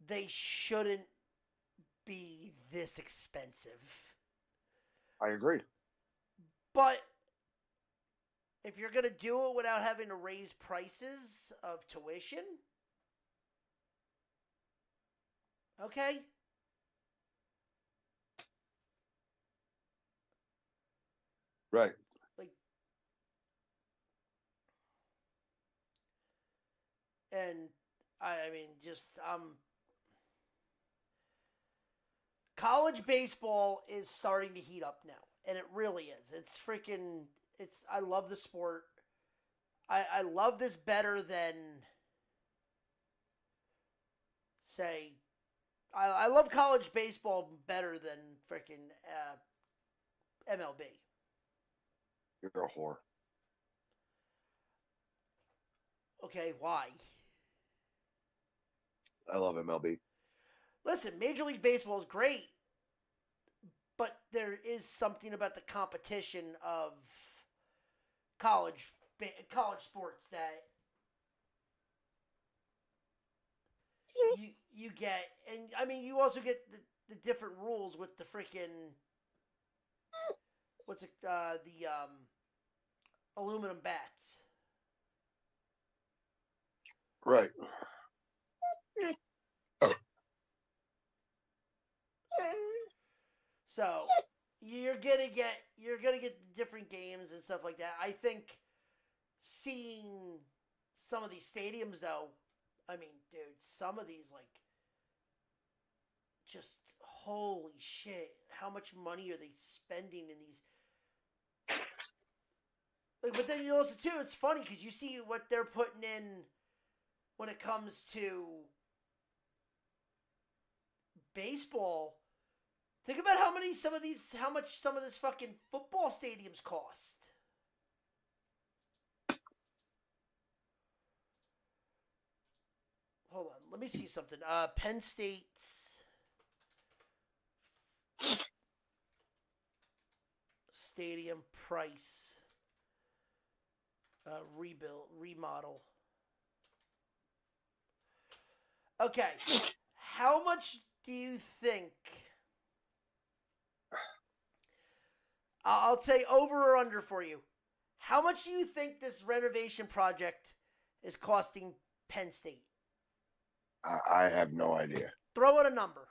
A: they shouldn't be this expensive.
B: I agree.
A: But if you're gonna do it without having to raise prices of tuition, okay.
B: Right.
A: Like, and I mean, just college baseball is starting to heat up now, and it really is. It's freaking. I love the sport. I love this better than, say, I love college baseball better than freaking MLB.
B: You're a whore.
A: Okay, why?
B: I love MLB.
A: Listen, Major League Baseball is great, but there is something about the competition of college sports that you get, and I mean you also get the different rules with the freaking the aluminum bats.
B: Right.
A: So you're gonna get different games and stuff like that. I think seeing some of these stadiums though, I mean, dude, some of these like just holy shit, how much money are they spending in these? Like, but then you also too, it's funny because you see what they're putting in when it comes to baseball Think about how much some of this fucking football stadiums cost. Hold on, let me see something. Penn State's stadium price, remodel. Okay, how much do you think? I'll say over or under for you. How much do you think this renovation project is costing Penn State?
B: I have no idea.
A: Throw out a number.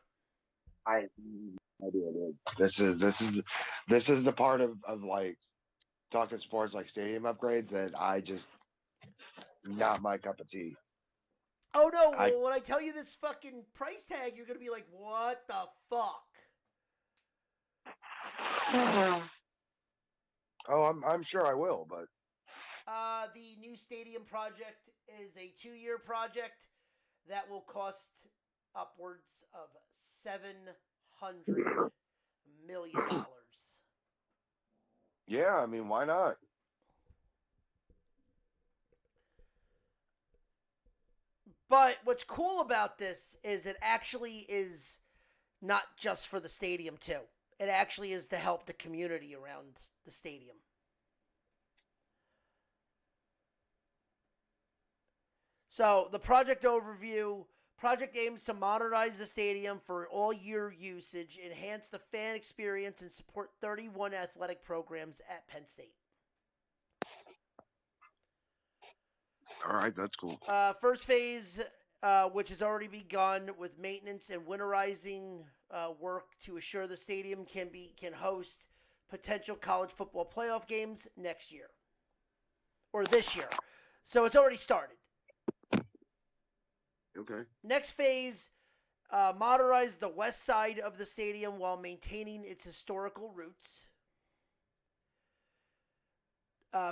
B: I have no idea, dude. This is the part of like talking sports like stadium upgrades that I just not my cup of tea.
A: Oh no! Well, when I tell you this fucking price tag, you're gonna be like, "What the fuck?"
B: Oh, I'm sure I will, but
A: the new stadium project is a 2-year project that will cost upwards of $700 million.
B: yeah, I mean, why not?
A: But what's cool about this is it actually is not just for the stadium too. It actually is to help the community around the stadium. So the project overview. Project aims to modernize the stadium for all-year usage, enhance the fan experience, and support 31 athletic programs at Penn State.
B: All right, that's cool.
A: First phase, which has already begun with maintenance and winterizing work to assure the stadium can host potential college football playoff games next year or this year. So it's already started.
B: Okay.
A: Next phase, modernize the west side of the stadium while maintaining its historical roots.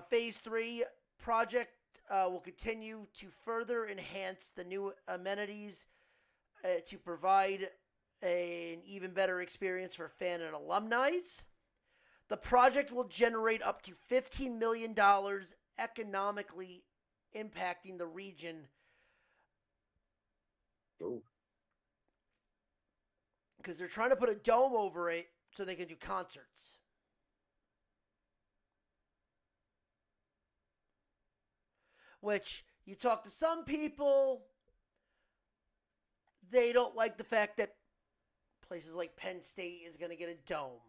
A: Phase 3 project will continue to further enhance the new amenities to provide an even better experience for fan and alumni. The project will generate up to $15 million economically impacting the region.
B: Oh.
A: Because they're trying to put a dome over it so they can do concerts. Which, you talk to some people, they don't like the fact that places like Penn State is going to get a dome.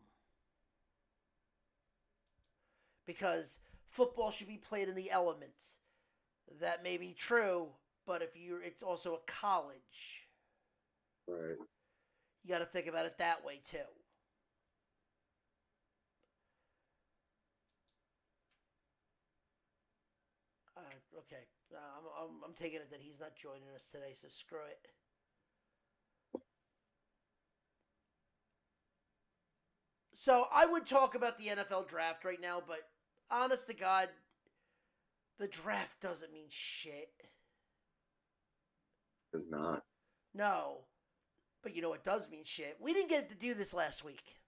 A: Because football should be played in the elements. That may be true, but it's also a college.
B: Right.
A: You got to think about it that way too. Okay, I'm taking it that he's not joining us today, so screw it. So I would talk about the NFL draft right now, but honest to God, the draft doesn't mean shit.
B: Does not.
A: No. But you know what does mean shit? We didn't get to do this last week.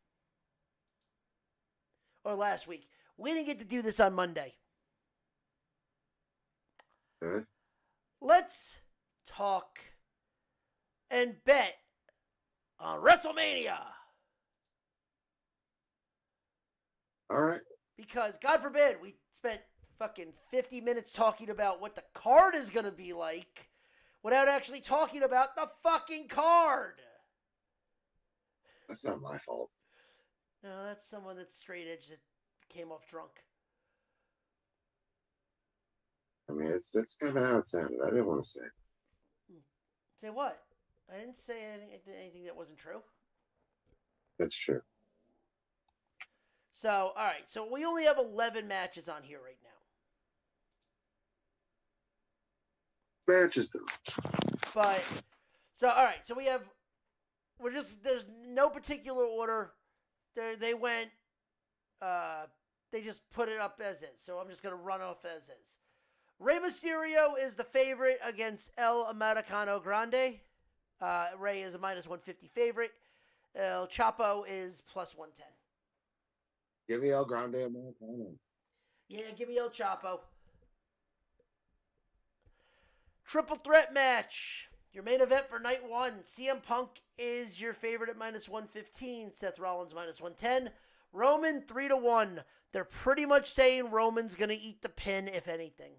A: Or last week. We didn't get to do this on Monday.
B: Okay.
A: Let's talk and bet on WrestleMania.
B: All right.
A: Because, God forbid, we spent fucking 50 minutes talking about what the card is going to be like without actually talking about the fucking card.
B: That's not my fault.
A: No, that's someone that's straight edge that came off drunk.
B: I mean, it's kind of how it sounded. I didn't want to say.
A: Say what? I didn't say anything that wasn't true.
B: That's true.
A: So, all right. So we only have 11 matches on here right now.
B: Matches, though.
A: But, so, all right. So there's no particular order. They went, they just put it up as is. So I'm just going to run off as is. Rey Mysterio is the favorite against El Americano Grande. Rey is a minus 150 favorite. El Chapo is plus 110.
B: Give me El Grande Americano.
A: Yeah, give me El Chapo. Triple threat match. Your main event for night one. CM Punk is your favorite at minus 115. Seth Rollins minus 110. Roman 3-1. They're pretty much saying Roman's going to eat the pin, if anything.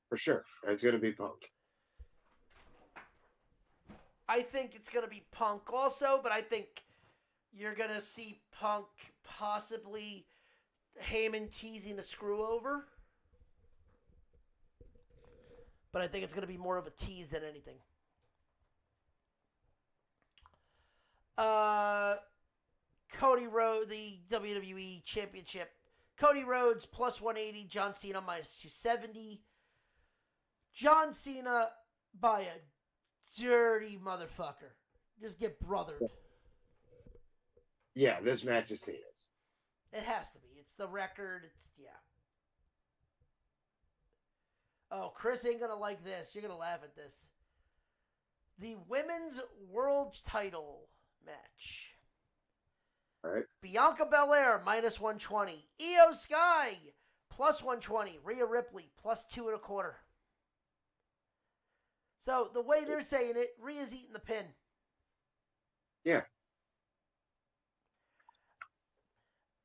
B: For sure. It's going to be Punk.
A: I think it's going to be Punk also, but I think you're going to see Punk possibly Heyman teasing a screw over. But I think it's going to be more of a tease than anything. Cody Rhodes, the WWE Championship. Cody Rhodes plus 180. John Cena minus 270. John Cena by a dirty motherfucker. Just get brothered.
B: Yeah, this match is Cena's.
A: It has to be. It's the record. Yeah. Oh, Chris ain't going to like this. You're going to laugh at this. The Women's World Title match.
B: All right.
A: Bianca Belair, minus 120. Io Sky, plus 120. Rhea Ripley, plus 2.25. So, the way they're saying it, Rhea's eating the pin.
B: Yeah.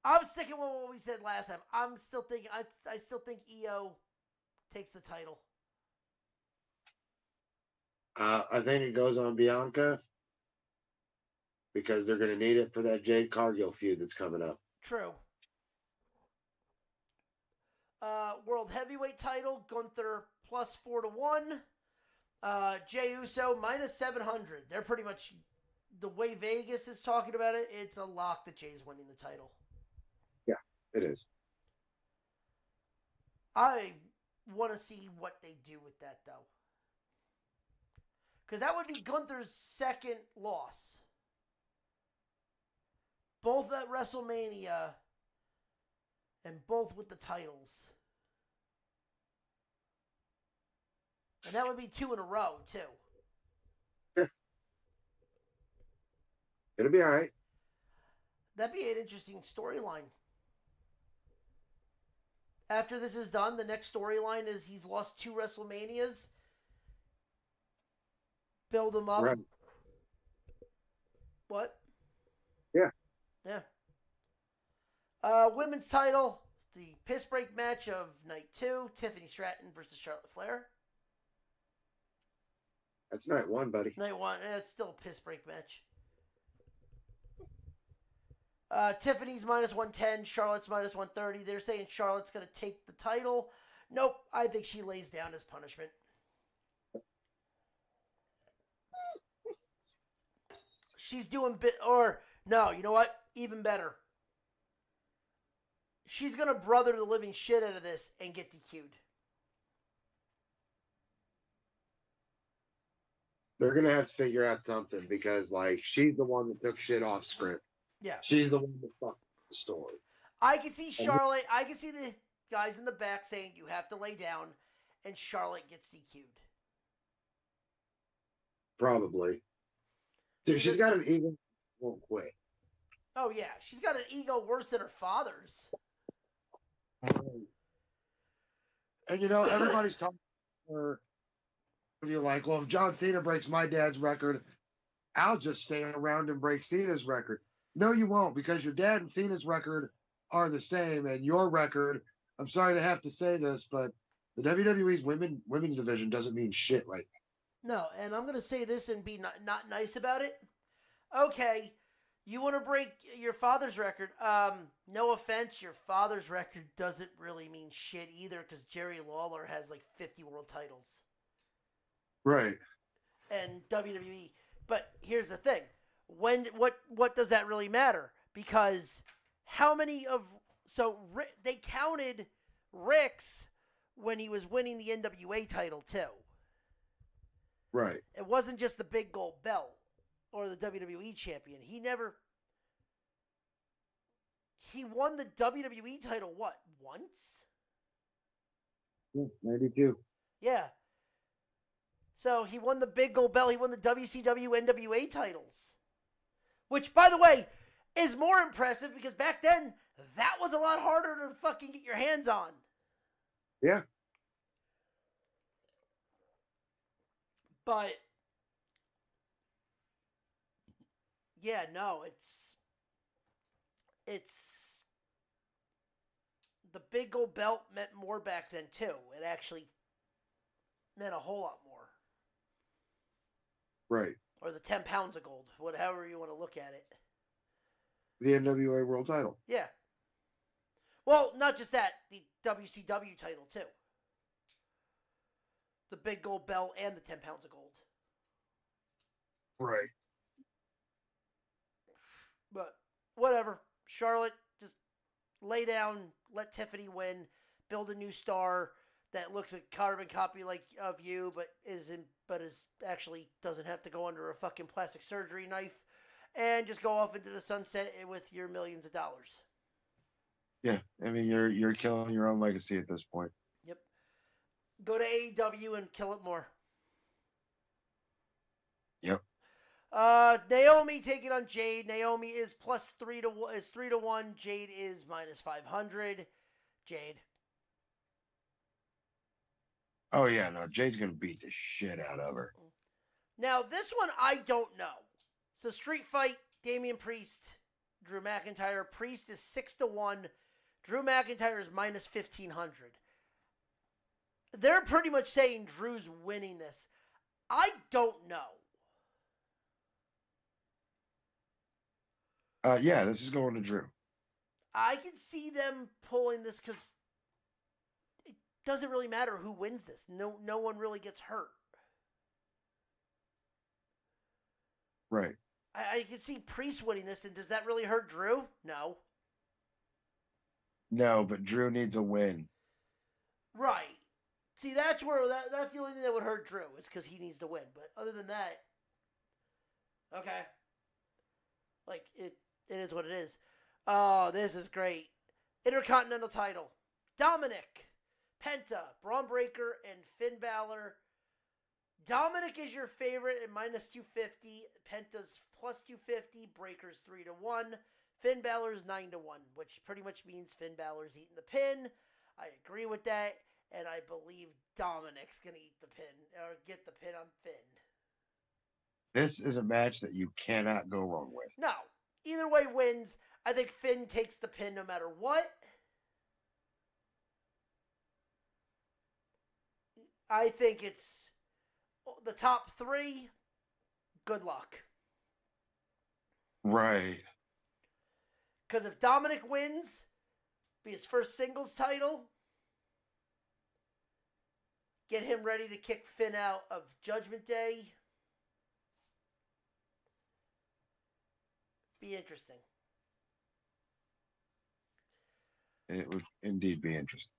A: I'm sticking with what we said last time. I'm still thinking, I still think Io takes the title.
B: I think it goes on Bianca because they're going to need it for that Jade Cargill feud that's coming up.
A: True. World Heavyweight title, Gunther plus 4-1. Jey Uso minus 700. They're pretty much, the way Vegas is talking about it, it's a lock that Jay's winning the title.
B: Yeah, it is.
A: I want to see what they do with that, though. Because that would be Gunther's second loss. Both at WrestleMania and both with the titles. And that would be 2 in a row, too.
B: Yeah. It'll be all right.
A: That'd be an interesting storyline. After this is done, the next storyline is he's lost 2 WrestleManias. Build him up.
B: Right.
A: What?
B: Yeah.
A: Yeah. Women's title, the piss break match of night 2, Tiffany Stratton versus Charlotte Flair.
B: That's night 1, buddy.
A: Night 1, it's still a piss break match. Tiffany's minus 110, Charlotte's minus 130. They're saying Charlotte's going to take the title. Nope, I think she lays down as punishment. She's doing no, you know what? Even better. She's going to brother the living shit out of this and get DQ'd.
B: They're going to have to figure out something because, like, she's the one that took shit off script.
A: Yeah.
B: She's the one that fucked the story.
A: I can see Charlotte, I can see the guys in the back saying you have to lay down, and Charlotte gets DQ'd.
B: Probably. Dude, she's got an ego. Won't quit.
A: Oh, yeah. She's got an ego worse than her father's.
B: And, you know, everybody's talking to her. You're like, well, if John Cena breaks my dad's record, I'll just stay around and break Cena's record. No, you won't, because your dad and Cena's record are the same, and your record, I'm sorry to have to say this, but the WWE's women's division doesn't mean shit right
A: now. No, and I'm going to say this and be not nice about it. Okay, you want to break your father's record. No offense, your father's record doesn't really mean shit either, because Jerry Lawler has like 50 world titles.
B: Right.
A: And WWE. But here's the thing. What does that really matter? Because they counted Rick's when he was winning the NWA title too.
B: Right.
A: It wasn't just the big gold belt or the WWE champion. He won the WWE title once?
B: Yeah, 92.
A: Yeah. So he won the big gold belt. He won the WCW NWA titles. Which, by the way, is more impressive because back then, that was a lot harder to fucking get your hands on.
B: Yeah.
A: But, yeah, no, it's, the big gold belt meant more back then, too. It actually meant a whole lot more.
B: Right.
A: Or the 10 pounds of gold, whatever you want to look at it.
B: The NWA World Title.
A: Yeah. Well, not just that, the WCW title, too. The big gold belt and the 10 pounds of gold.
B: Right.
A: But whatever. Charlotte, just lay down, let Tiffany win, build a new star that looks a carbon copy like of you, but is actually doesn't have to go under a fucking plastic surgery knife, and just go off into the sunset with your millions of dollars.
B: Yeah, I mean you're killing your own legacy at this point.
A: Yep. Go to AEW and kill it more.
B: Yep.
A: Naomi taking on Jade. Naomi is plus 3-1. Jade is minus 500. Jade.
B: Oh yeah, no, Jade's gonna beat the shit out of her.
A: Now this one I don't know. So Street Fight, Damian Priest, Drew McIntyre. Priest is 6-1. Drew McIntyre is minus 1,500. They're pretty much saying Drew's winning this. I don't know.
B: Yeah, this is going to Drew.
A: I can see them pulling this because it doesn't really matter who wins this. No one really gets hurt.
B: Right.
A: I can see Priest winning this, and does that really hurt Drew? No.
B: No, but Drew needs a win.
A: Right. See, that's where that's the only thing that would hurt Drew is because he needs to win. But other than that, okay. Like it is what it is. Oh, this is great. Intercontinental title. Dominic, Penta, Braun Breaker, and Finn Balor. Dominic is your favorite at minus 250. Penta's plus 250. Breaker's 3-1. Finn Balor's 9-1, which pretty much means Finn Balor's eating the pin. I agree with that, and I believe Dominic's gonna eat the pin or get the pin on Finn.
B: This is a match that you cannot go wrong with.
A: No, either way wins. I think Finn takes the pin no matter what. I think it's the top three. Good luck.
B: Right.
A: Because if Dominic wins, be his first singles title, get him ready to kick Finn out of Judgment Day. Be interesting.
B: It would indeed be interesting.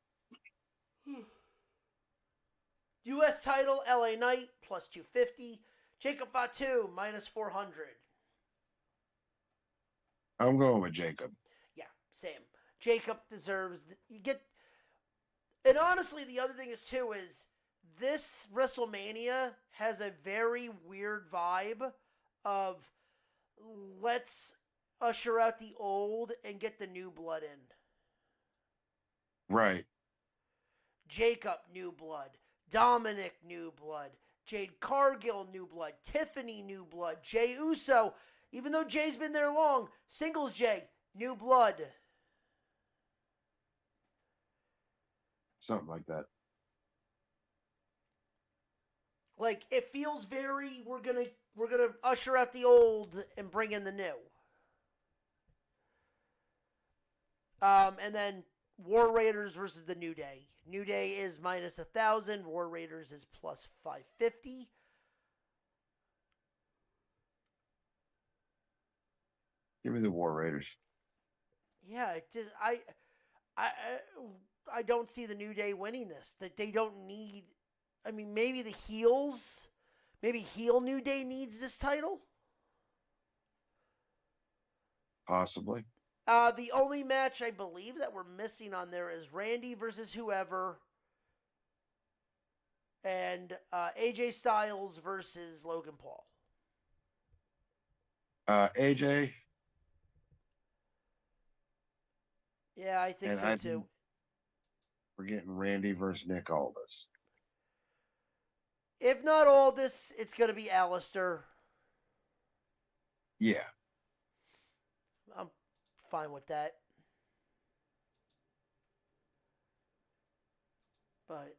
A: U.S. title, LA Knight, plus 250. Jacob Fatu, minus 400.
B: I'm going with Jacob.
A: Yeah, same. Jacob deserves... You get... And honestly, the other thing is, too, is this WrestleMania has a very weird vibe of let's usher out the old and get the new blood in.
B: Right.
A: Jacob, new blood. Dominic, new blood. Jade Cargill, new blood. Tiffany, new blood. Jey Uso, even though Jay's been there long, singles Jay, new blood.
B: Something like that.
A: Like, it feels very, we're gonna usher out the old and bring in the new. And then War Raiders versus the New Day. New Day is minus 1,000. War Raiders is plus 550.
B: Give me the War Raiders.
A: Yeah, I don't see the New Day winning this. That they don't need. I mean, maybe the heels, maybe heel New Day needs this title.
B: Possibly.
A: The only match I believe that we're missing on there is Randy versus whoever, and AJ Styles versus Logan Paul.
B: AJ,
A: Yeah, I think
B: and
A: so too.
B: we're getting Randy versus Nick Aldis.
A: If not Aldis, it's going to be Alistair.
B: Yeah.
A: I'm fine with that. But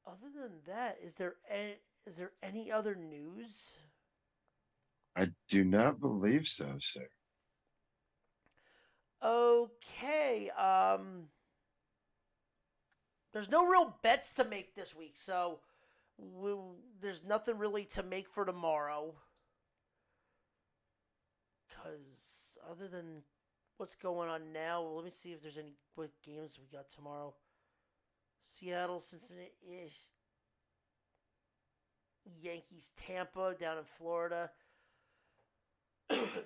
A: other than that, is there any other news?
B: I do not believe so, sir.
A: Okay. There's no real bets to make this week, so there's nothing really to make for tomorrow. Because other than what's going on now, let me see if there's any what games we got tomorrow. Seattle, Cincinnati, Yankees, Tampa down in Florida.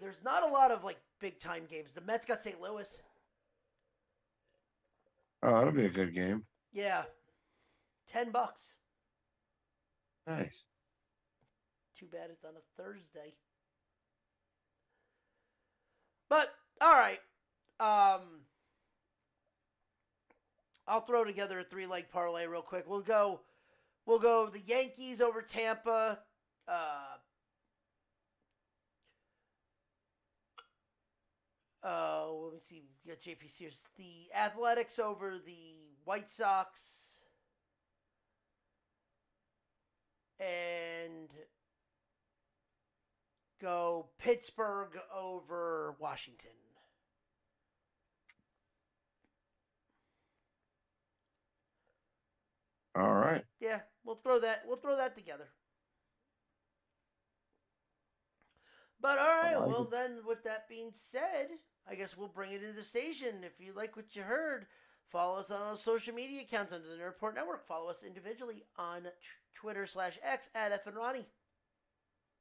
A: There's not a lot of like big time games. The Mets got St. Louis.
B: Oh, that'll be a good game.
A: Yeah, $10.
B: Nice.
A: Too bad it's on a Thursday. But all right, I'll throw together a 3-leg parlay real quick. We'll go the Yankees over Tampa. Let me see. We got JP Sears. The Athletics over the White Sox. And go Pittsburgh over Washington.
B: All right.
A: Yeah, we'll throw that together. But all right, well then, with that being said, I guess we'll bring it into the station. If you like what you heard, follow us on our social media accounts under the Nerdport Network. Follow us individually on Twitter/X at FNRonnie.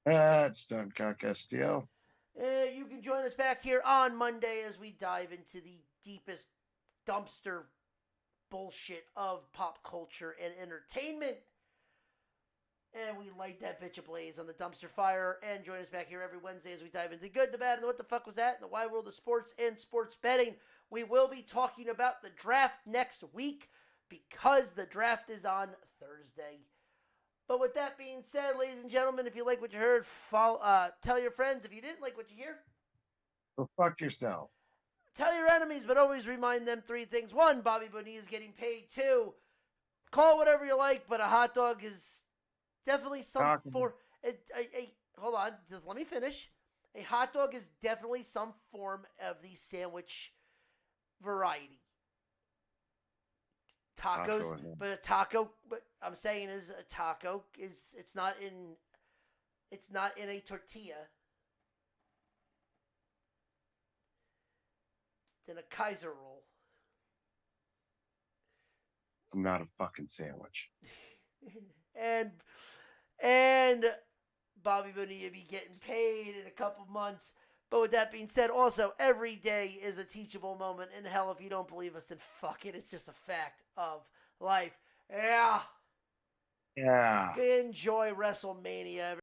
B: That's Duncan Castillo.
A: You can join us back here on Monday as we dive into the deepest dumpster bullshit of pop culture and entertainment. And we light that bitch ablaze on the dumpster fire. And join us back here every Wednesday as we dive into the good, the bad, and the what the fuck was that, and the wide world of sports and sports betting. We will be talking about the draft next week because the draft is on Thursday. But with that being said, ladies and gentlemen, if you like what you heard, tell your friends. If you didn't like what you hear,
B: go fuck yourself.
A: Tell your enemies, but always remind them 3 things. 1, Bobby Bonilla is getting paid. 2, call whatever you like, but a hot dog is definitely some form. Hold on, just let me finish. A hot dog is definitely some form of the sandwich variety. Tacos, but a taco. But I'm saying is a taco is it's not in a tortilla. It's in a Kaiser roll.
B: I'm not a fucking sandwich.
A: and Bobby Bonilla be getting paid in a couple months. But with that being said, also, every day is a teachable moment. And hell, if you don't believe us, then fuck it. It's just a fact of life. Yeah.
B: Yeah.
A: Enjoy WrestleMania.